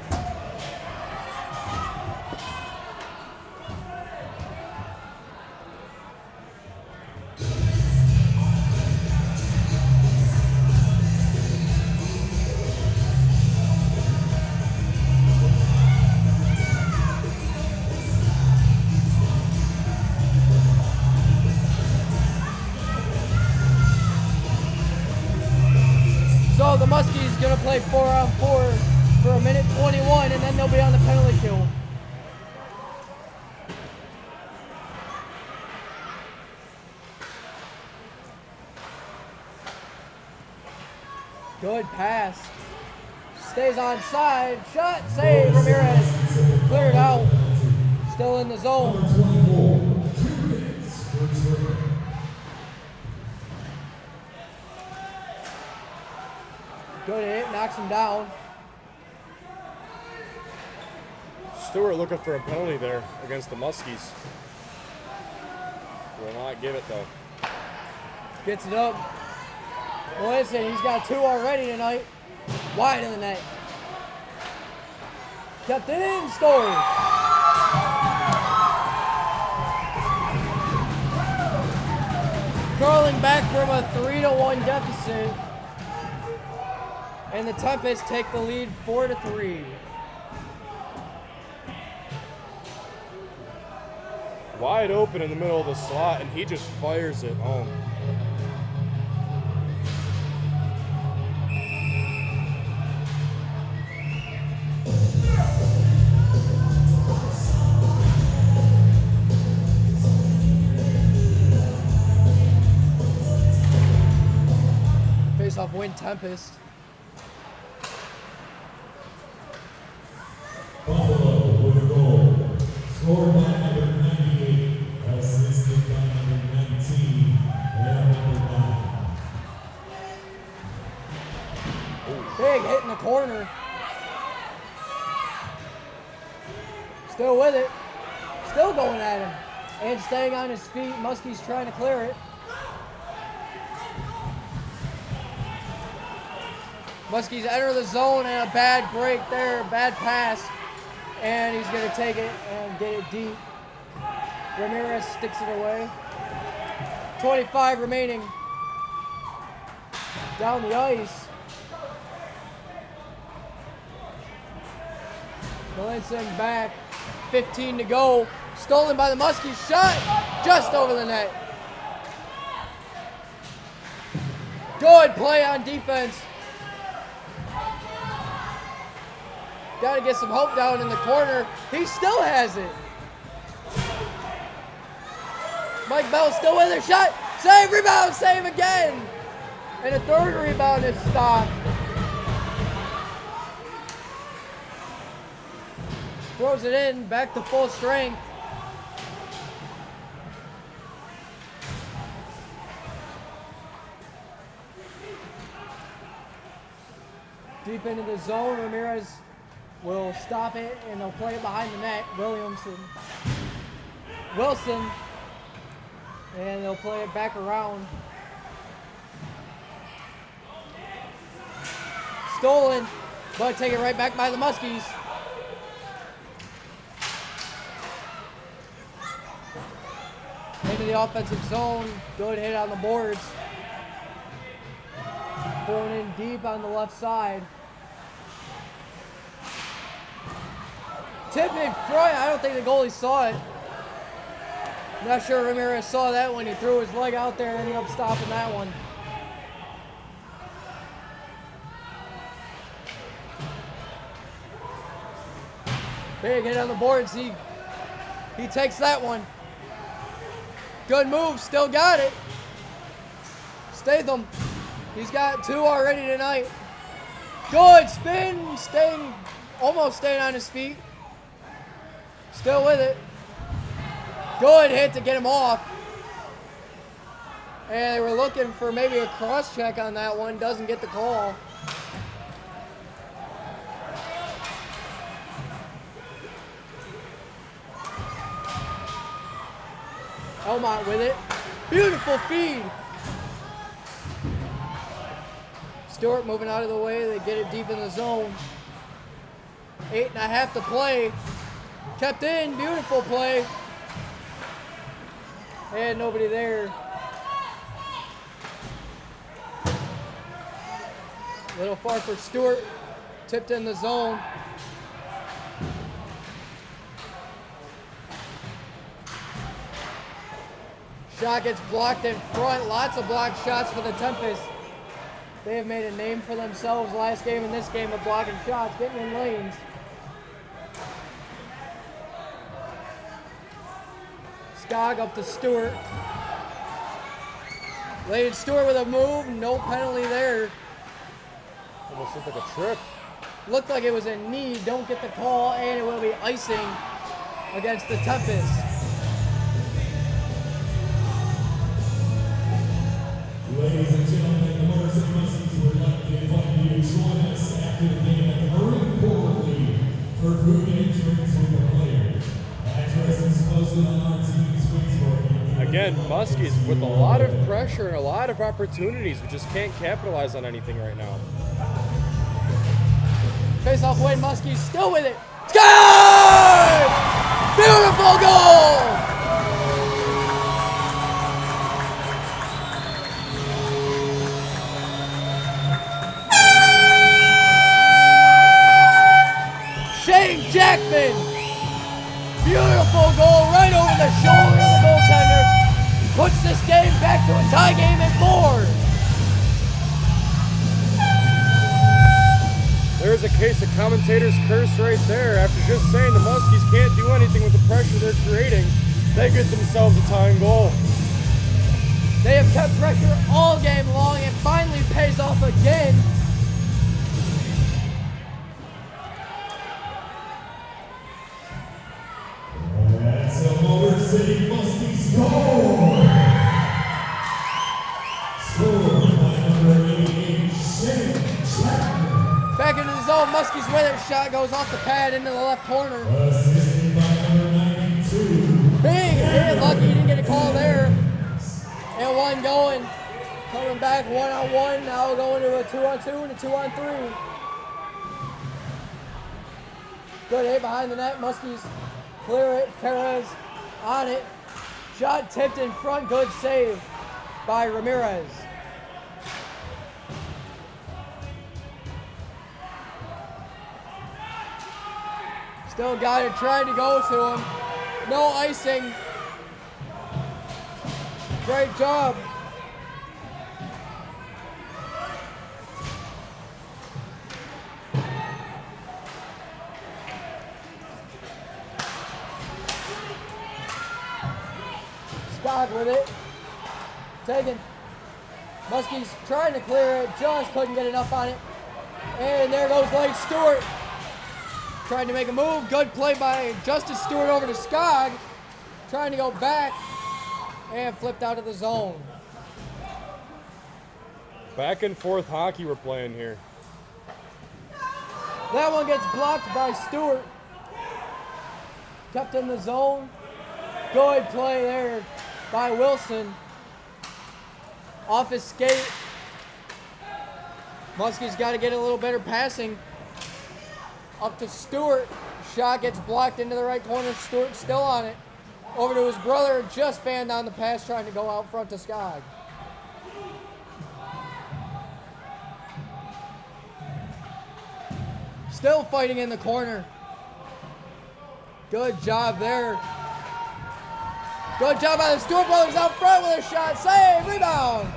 So the Muskies gonna play 4-on-4 for 1:21, and then they'll be on the penalty kill. pass. Stays on side. Shot. Save. Ramirez. Cleared out. Still in the zone. Number 24, 2 minutes for Turner. Good hit. Knocks him down. Stewart looking for a penalty there against the Muskies. Will not give it though. Gets it up. Listen, he's got 2 already tonight. Wide of the net. Kept it in. Scores. Crawling back from a 3-1 deficit. And the Tempest take the lead 4-3. Wide open in the middle of the slot, and he just fires it home. Face-off win, Tempest. Buffalo with a goal. Scored by number 98, assisted by number 19, and number 9. Big hit in the corner. Still with it. Still going at him. And staying on his feet. Muskies trying to clear it. Muskies enter the zone and a bad break there. Bad pass. And he's going to take it and get it deep. Ramirez sticks it away. 25 remaining. Down the ice. Melanson back. 15 to go. Stolen by the Muskies. Shot just over the net. Good play on defense. Got to get some hope down in the corner. He still has it. Mike Bell still with it. Shot. Save. Rebound. Save again. And a third rebound is stopped. Throws it in. Back to full strength. Deep into the zone. Ramirez will stop it, and they'll play it behind the net. Wilson, and they'll play it back around. Stolen, but take it right back by the Muskies. Into the offensive zone. Good hit on the boards. Thrown in deep on the left side. Tip in front. I don't think the goalie saw it. Not sure Ramirez saw that when he threw his leg out there and ended up stopping that one. Big hit on the boards. He takes that one. Good move. Still got it. Statham. He's got 2 already tonight. Good spin. Almost staying on his feet. Still with it. Good hit to get him off. And they were looking for maybe a cross check on that one. Doesn't get the call. Elmont with it. Beautiful feed. Stewart moving out of the way. They get it deep in the zone. 8.5 to play. Kept in. Beautiful play. And nobody there. Little far for Stewart. Tipped in the zone. Shot gets blocked in front. Lots of blocked shots for the Tempest. They have made a name for themselves last game and this game of blocking shots, getting in lanes. Skog up to Stewart. Layden Stewart with a move. No penalty there. Almost looked like a trip. Looked like it was a knee. Don't get the call, and it will be icing against the Tempest. Ladies and gentlemen, the Motor City Muskies would like to invite you to join us after the game at the Marine Corps League for food and drinks with the players. Address is posted on our team's Facebook. Again, Muskies with a lot of pressure and a lot of opportunities. We just can't capitalize on anything right now. Face-off win, Muskies still with it. Sky! Beautiful goal! Shane Jackman! Beautiful goal right over the shoulder of the goaltender. Puts this game back to a tie game at 4. There's a case of commentator's curse right there. After just saying the Muskies can't do anything with the pressure they're creating, they get themselves a tying goal. They have kept pressure all game long and finally pays off again. That's a Motor City Muskies goal. Scored by number 88, Shane Jackman. Back into the zone, Muskies with it. Shot goes off the pad into the left corner. Assisted by number 92. Big hit, lucky he didn't get a call there. And one going. Coming back 1-on-1, now going to a 2-on-2 and a 2-on-3. Good hit behind the net, Muskies clear it. Perez on it. Shot tipped in front, good save by Ramirez. Still got it, trying to go to him. No icing. Great job. Scott with it. Taken. Muskies trying to clear it. Just couldn't get enough on it. And there goes Blake Stewart. Trying to make a move. Good play by Justice Stewart over to Skog. Trying to go back. And flipped out of the zone. Back and forth hockey we're playing here. That one gets blocked by Stewart. Kept in the zone. Good play there by Wilson. Off his skate. Muskies got to get a little better passing. Up to Stewart. Shot gets blocked into the right corner. Stewart still on it. Over to his brother. Just fanned on the pass, trying to go out front to Skog. Still fighting in the corner. Good job there. Good job by the Stewart brothers out front with a shot. Save, rebound,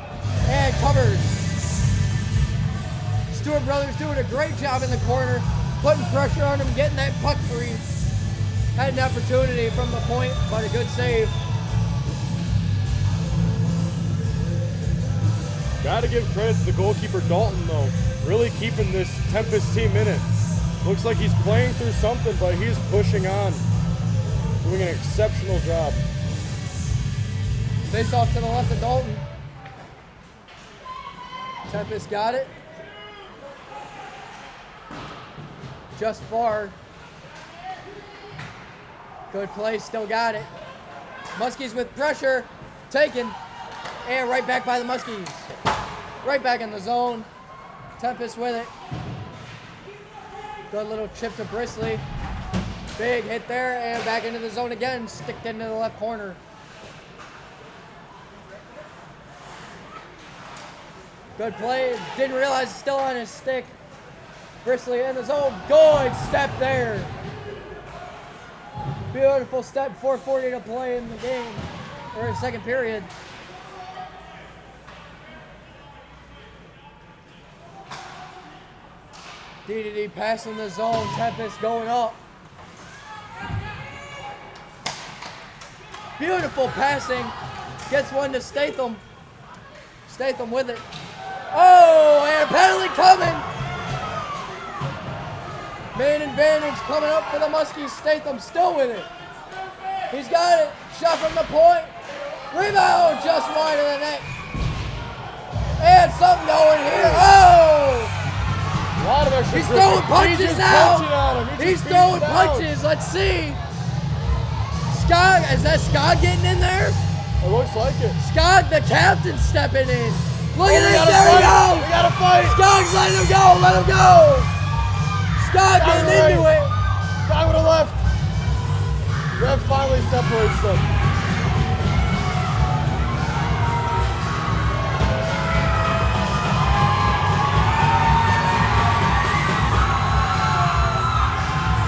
and covered. Stewart brothers doing a great job in the corner, putting pressure on him, getting that puck free. Had an opportunity from the point, but a good save. Got to give credit to the goalkeeper Dalton, though. Really keeping this Tempest team in it. Looks like he's playing through something, but he's pushing on. Doing an exceptional job. Face off to the left of Dalton. Tempest got it. Just far. Good play, still got it. Muskies with pressure. Taken. And right back by the Muskies. Right back in the zone. Tempest with it. Good little chip to Brisley. Big hit there, and back into the zone again. Sticked into the left corner. Good play. Didn't realize it's still on his stick. Brisley in the zone. Good step there. Beautiful step. 4:40 to play in the game, or in second period. DDD passing the zone. Tempest going up. Beautiful passing. Gets one to Statham. Statham with it. Oh, and a penalty coming. Main advantage coming up for the Muskies. Statham still with it. He's got it. Shot from the point. Rebound just wide of the net. And something going here. Oh! A lot of extra He's grip. throwing punches He's just now. punching on him. He's just throwing beating down. punches. Let's see. Scott, is that Scott getting in there? It looks like it. Scott, the captain, stepping in. Look at this. We gotta There he fight. goes. We gotta fight. Scott's letting him go. Let him go. Scott getting right. into it. Guy with a left. Ref finally separates them.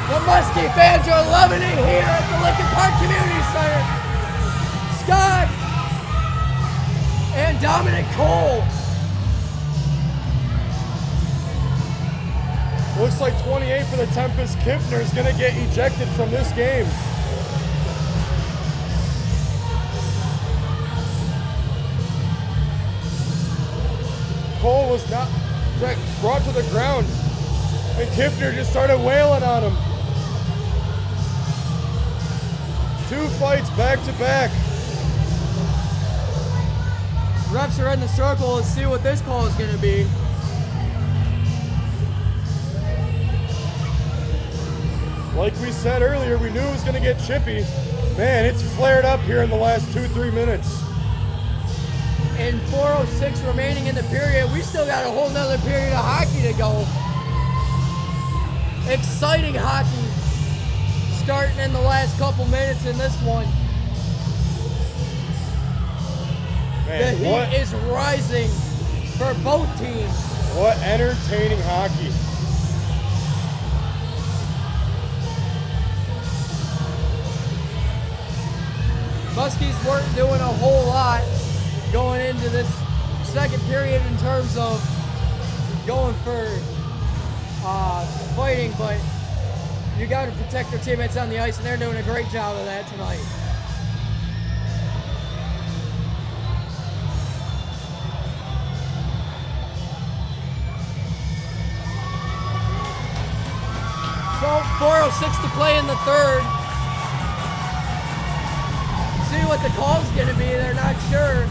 The Muskie fans are loving it here at the Lincoln Park Community Center. Scott and Dominic Cole. Looks like 28 for the Tempest. Kiffner is going to get ejected from this game. Cole was not brought to the ground, and Kiffner just started wailing on him. 2 fights back to back. Refs are in the circle. Let's see what this call is going to be. Like we said earlier, we knew it was going to get chippy. Man, it's flared up here in the last 2-3 minutes. And 4:06 remaining in the period. We still got a whole nother period of hockey to go. Exciting hockey starting in the last couple minutes in this one. Man, The heat is rising for both teams. what entertaining hockey. Muskies weren't doing a whole lot going into this second period in terms of going for fighting, but you got to protect your teammates on the ice, and they're doing a great job of that tonight. So 4:06 to play in the third. See what the call's going to be. They're not sure.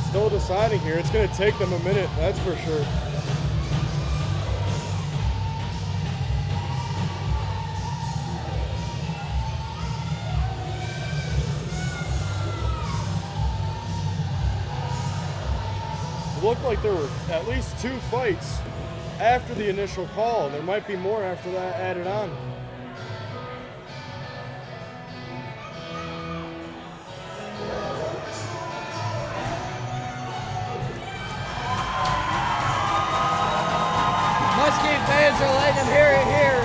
Still deciding here. It's going to take them a minute, that's for sure. It looked like there were at least 2 fights after the initial call. There might be more after that added on. Muskie fans are letting them hear it here.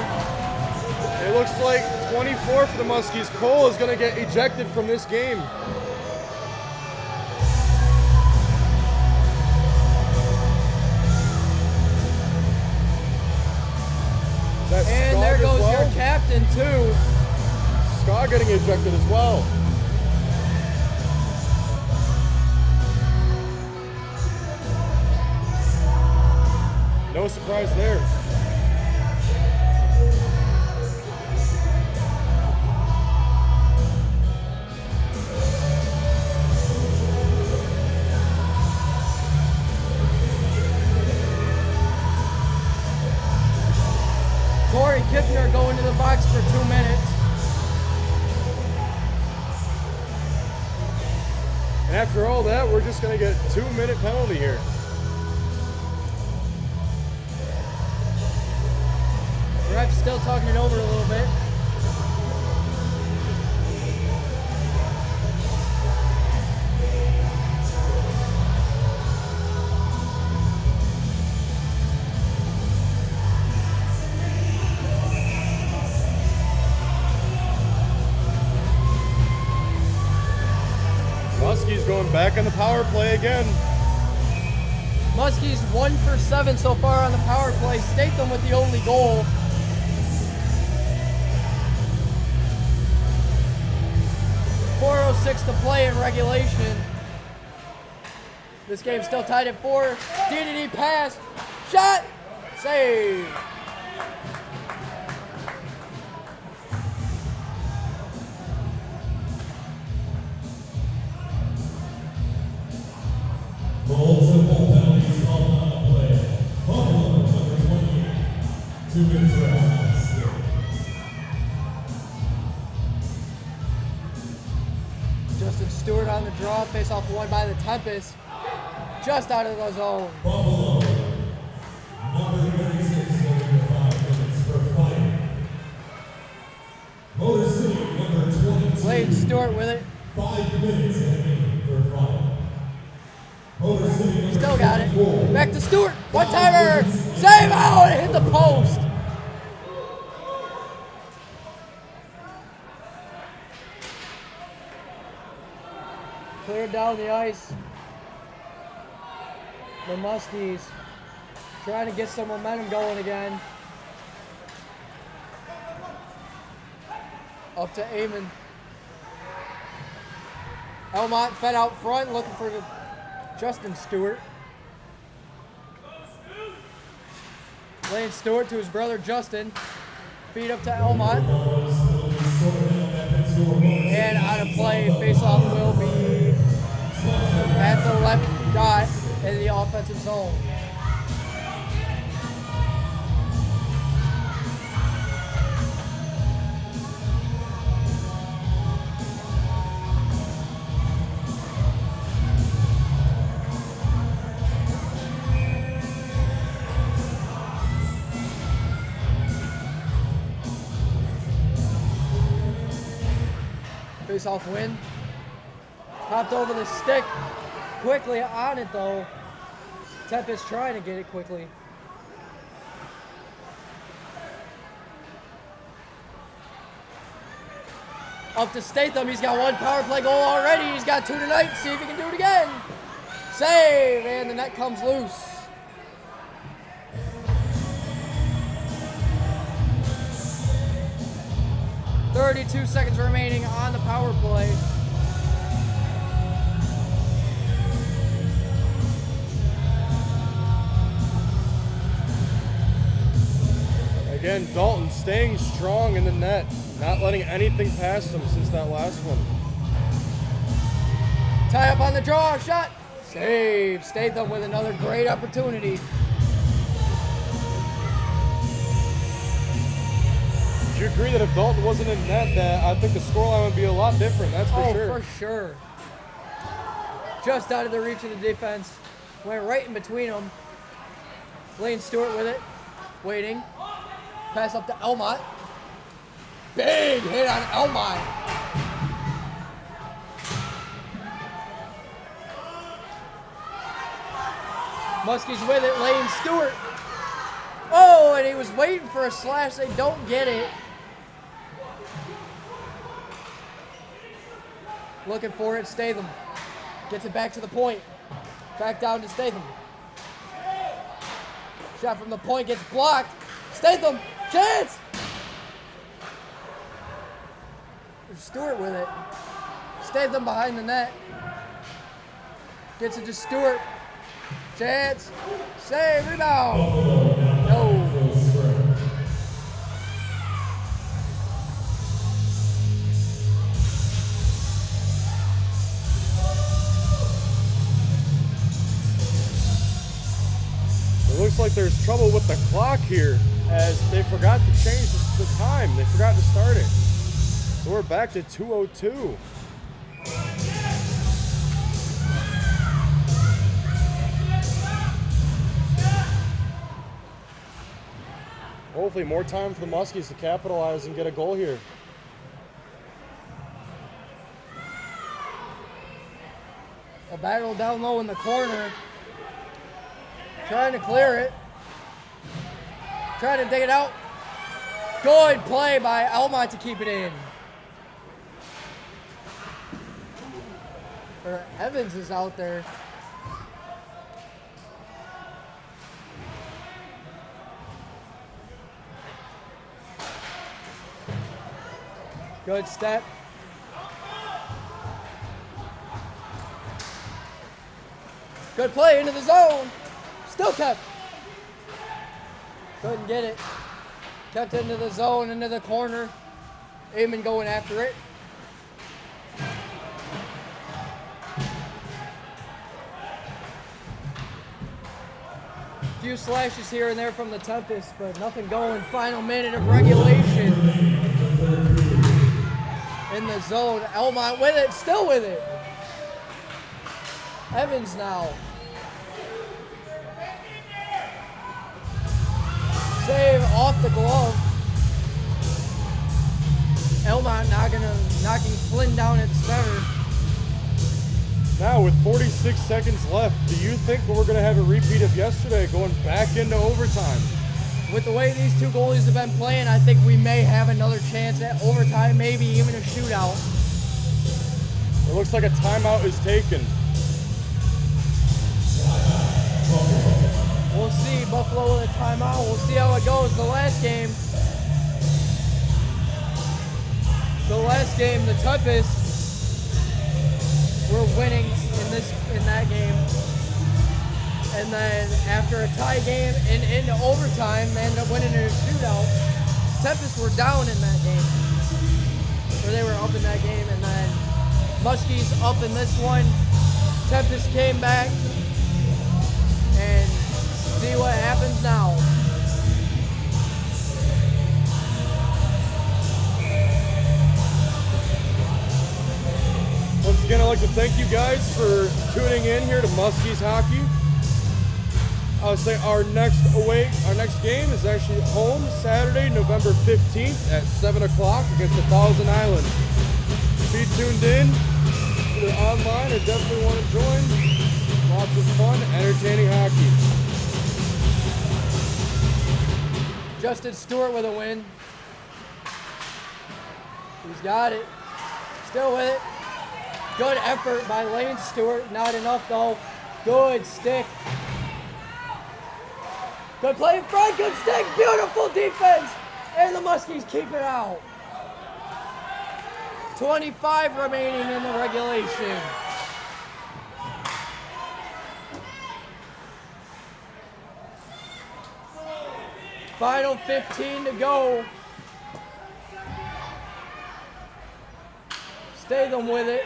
It looks like 24 for the Muskies. Cole is going to get ejected from this game. Is that And Scott there as goes well? your captain, too. Scott getting ejected as well. No surprise there. Corey Kiffner going to the box for 2 minutes. And after all that, we're just going to get a 2-minute penalty here. Ref's still talking it over a little bit. Muskies going back on the power play again. Muskies 1 for 7 so far on the power play. Statham with the only goal. .406 to play in regulation. This game's still tied at 4. DDD pass. Shot. Save. Multiple penalties called on the play. Buffalo, number 28. 2 minutes left. Justin Stewart on the draw. Face off won by the Tempest. Just out of the zone. Buffalo, number 36, holding the 5 minutes for fight. Motor City, number 22. Blade Stewart with it. 5 minutes ending for fight. Motor City, number Still got 24. it. Back to Stewart. One timer. Save out. It hit the post. Cleared down the ice. The Muskies trying to get some momentum going again. Up to Eamon. Elmont fed out front looking for Justin Stewart. Laying Stewart to his brother Justin. Feed up to Elmont. And on a play, face-off will be at the left dot in the offensive zone. Face-off win. Popped over the stick. Quickly on it though. Tempest trying to get it quickly. Up to Statham. He's got 1 power play goal already. He's got 2 tonight. See if he can do it again. Save, and the net comes loose. .32 seconds remaining on the power play. Again, Dalton staying strong in the net, not letting anything past him since that last one. Tie up on the draw, shot. Save. Statham with another great opportunity. Would you agree that if Dalton wasn't in net, that I think the scoreline would be a lot different? That's for sure. Oh, for sure. Just out of the reach of the defense. Went right in between them. Lane Stewart with it. Waiting. Pass up to Elmont. Big hit on Elmont. Muskies with it. Lane Stewart. Oh, and he was waiting for a slash. They don't get it. Looking for it. Statham gets it back to the point. Back down to Statham. Shot from the point gets blocked. Statham, chance! Stewart with it. Statham behind the net. Gets it to Stewart. Chance. Save, rebound. No. It looks like there's trouble with the clock here, as they forgot to change the time. They forgot to start it. So we're back to 2:02. Hopefully more time for the Muskies to capitalize and get a goal here. A battle down low in the corner. Trying to clear it. Trying to dig it out. Good play by Elmont to keep it in. Or Evans is out there. Good step. Good play into the zone. Still kept. Couldn't get it. Kept into the zone, into the corner. Eamon going after it. A few slashes here and there from the Tempest, but nothing going. Final minute of regulation. In the zone. Elmont with it, still with it. Evans now. Save off the glove. Elmont knocking Flynn down at center. Now with 46 seconds left, do you think we're going to have a repeat of yesterday going back into overtime? With the way these two goalies have been playing, I think we may have another chance at overtime, maybe even a shootout. It looks like a timeout is taken. We'll see. Buffalo with a timeout. We'll see how it goes. The last game, the Tempest were winning in that game. And then after a tie game and into overtime, they ended up winning in a shootout. Tempest were down in that game. Or they were up in that game, and then Muskies up in this one. Tempest came back, and see what happens now. Once again, I'd like to thank you guys for tuning in here to Muskies Hockey. I'll say our next game is actually home Saturday, November 15th at 7 o'clock against the Thousand Island. Be tuned in, either online or definitely want to join. Lots of fun, entertaining hockey. Justin Stewart with a win. He's got it. Still with it. Good effort by Lane Stewart. Not enough though. Good stick. Good play in front. Good stick. Beautiful defense. And the Muskies keep it out. 25 remaining in the regulation. Final 15 to go. Stay them with it.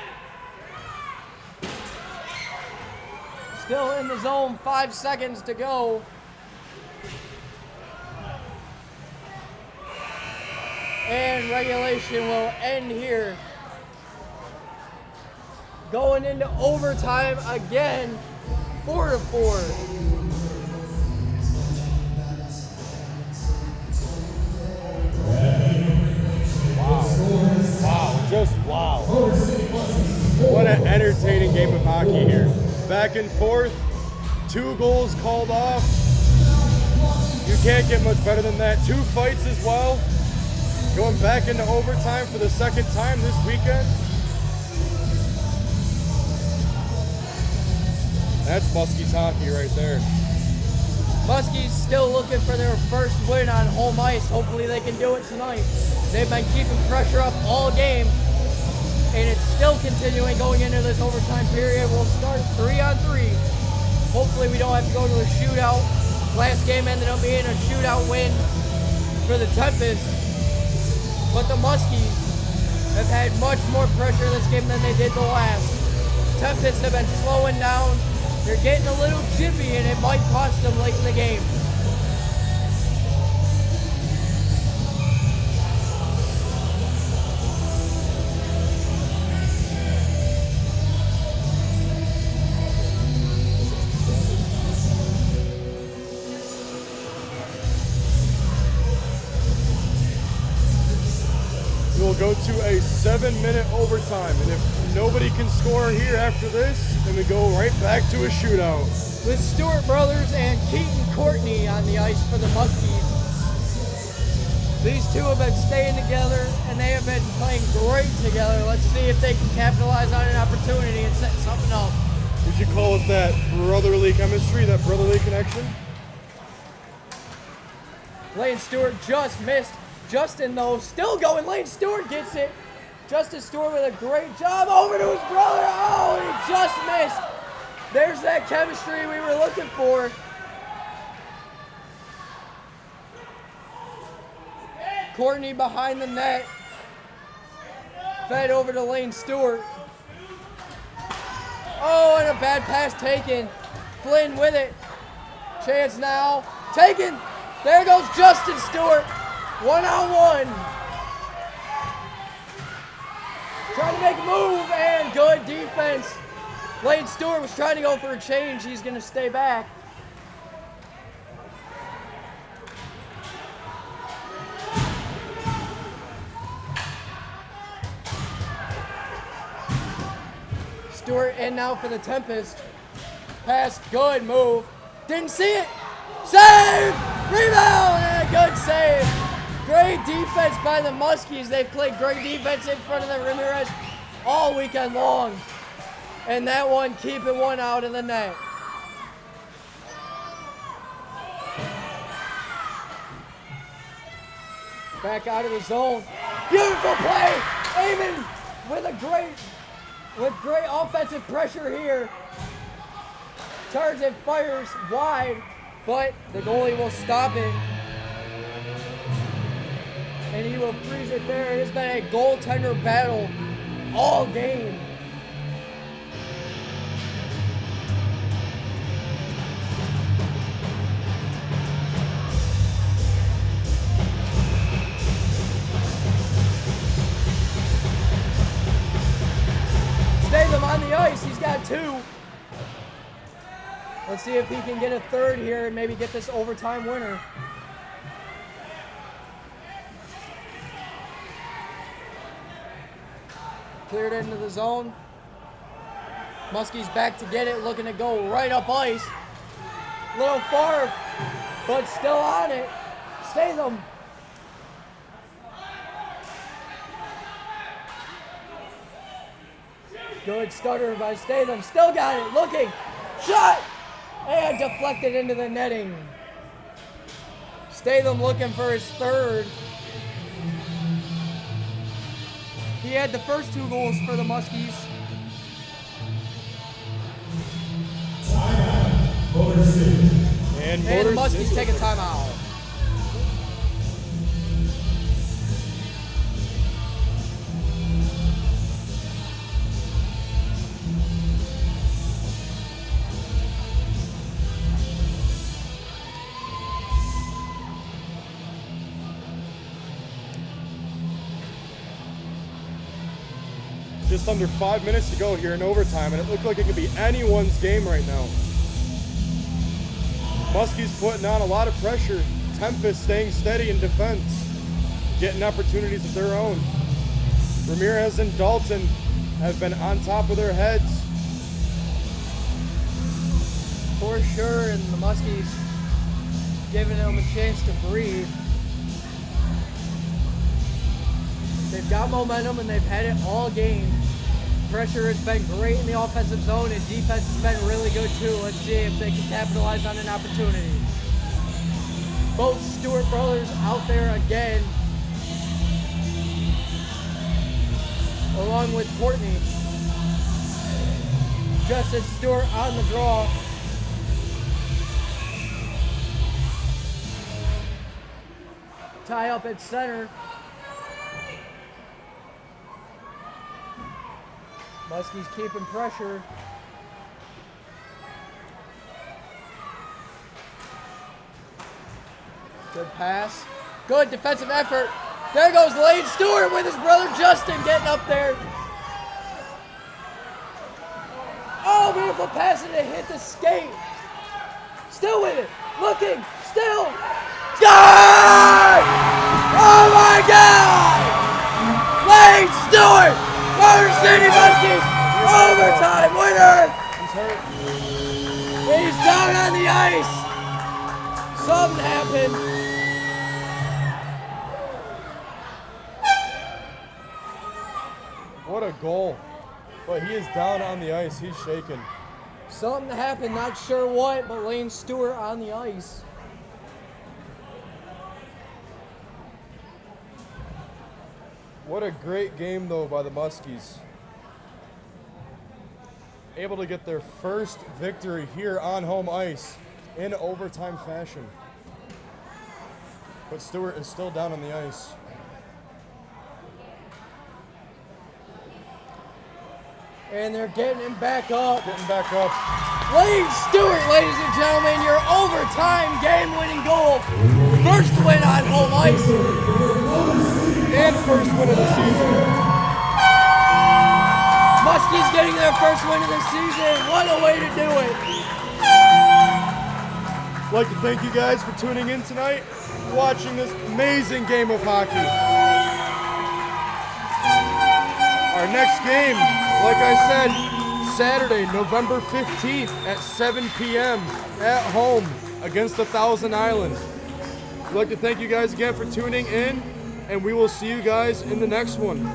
Still in the zone, 5 seconds to go. And regulation will end here. Going into overtime again, 4-4. Wow, just wow. What an entertaining game of hockey here. Back and forth, 2 goals called off. You can't get much better than that. 2 fights as well. Going back into overtime for the second time this weekend. That's Muskies hockey right there. Muskies still looking for their first win on home ice. Hopefully they can do it tonight. They've been keeping pressure up all game, and it's still continuing going into this overtime period. We'll start 3-on-3. Hopefully we don't have to go to a shootout. Last game ended up being a shootout win for the Tempest, but the Muskies have had much more pressure this game than they did the last. Tempest have been slowing down. They're getting a little chippy, and it might cost them late in the game. We'll go to a 7-minute overtime, and if nobody can score here after this, then we go right back to a shootout. With Stewart brothers and Keaton Courtney on the ice for the Muskies. These two have been staying together, and they have been playing great together. Let's see if they can capitalize on an opportunity and set something Would you call it that brotherly chemistry, that brotherly connection? Lane Stewart just missed. Justin, though, still going. Lane Stewart gets it. Justin Stewart with a great job over to his brother. Oh, and he just missed. There's that chemistry we were looking for. Courtney behind the net. Fed over to Lane Stewart. Oh, and a bad pass taken. Flynn with it. Chance now. Taken. There goes Justin Stewart. 1-on-1. Trying to make a move, and good defense. Lane Stewart was trying to go for a change. He's going to stay back. Stewart in now for the Tempest. Pass, good move. Didn't see it. Save! Rebound! And a good save. Great defense by the Muskies. They've played great defense in front of the Ramirez all weekend long. And that one keeping one out of the net. Back out of the zone. Beautiful play. Aiming with great offensive pressure here. Turns and fires wide, but the goalie will stop it. And he will freeze it there. It has been a goaltender battle all game. Statham on the ice. He's got two. Let's see if he can get a third here and maybe get this overtime winner. Cleared into the zone. Muskies back to get it, looking to go right up ice. A little far, but still on it. Statham. Good stutter by Statham. Still got it. Looking. Shot! And deflected into the netting. Statham looking for his third. He had the first two goals for the Muskies. Timeout. Motor City. And the Muskies take a timeout. Just under 5 minutes to go here in overtime, and it looked like it could be anyone's game right now. Muskies putting on a lot of pressure. Tempest staying steady in defense, getting opportunities of their own. Ramirez and Dalton have been on top of their heads. For sure, and the Muskies giving them a chance to breathe. They've got momentum and they've had it all game. Pressure has been great in the offensive zone and defense has been really good too. Let's see if they can capitalize on an opportunity. Both Stewart brothers out there again, along with Courtney. Justin Stewart on the draw. Tie up at center. Muskies keeping pressure. Good pass. Good defensive effort. There goes Lane Stewart with his brother Justin getting up there. Oh, beautiful pass and it hit the skate. Still with it. Looking. Still. Score! Oh my God! Lane Stewart! Motor City Muskies overtime winner! He's hurt. He's down on the ice. Something happened. What a goal. But he is down on the ice. He's shaking. Something happened, not sure what, but Lane Stewart on the ice. What a great game, though, by the Muskies. Able to get their first victory here on home ice in overtime fashion. But Stewart is still down on the ice. And they're getting him back up. Getting back up. Lane Stewart, ladies and gentlemen, your overtime game-winning goal. First win on home ice. And first win of the season. Muskies getting their first win of the season. What a way to do it. I'd like to thank you guys for tuning in tonight, watching this amazing game of hockey. Our next game, like I said, Saturday, November 15th at 7 p.m. at home against the Thousand Islands. I'd like to thank you guys again for tuning in, and we will see you guys in the next one.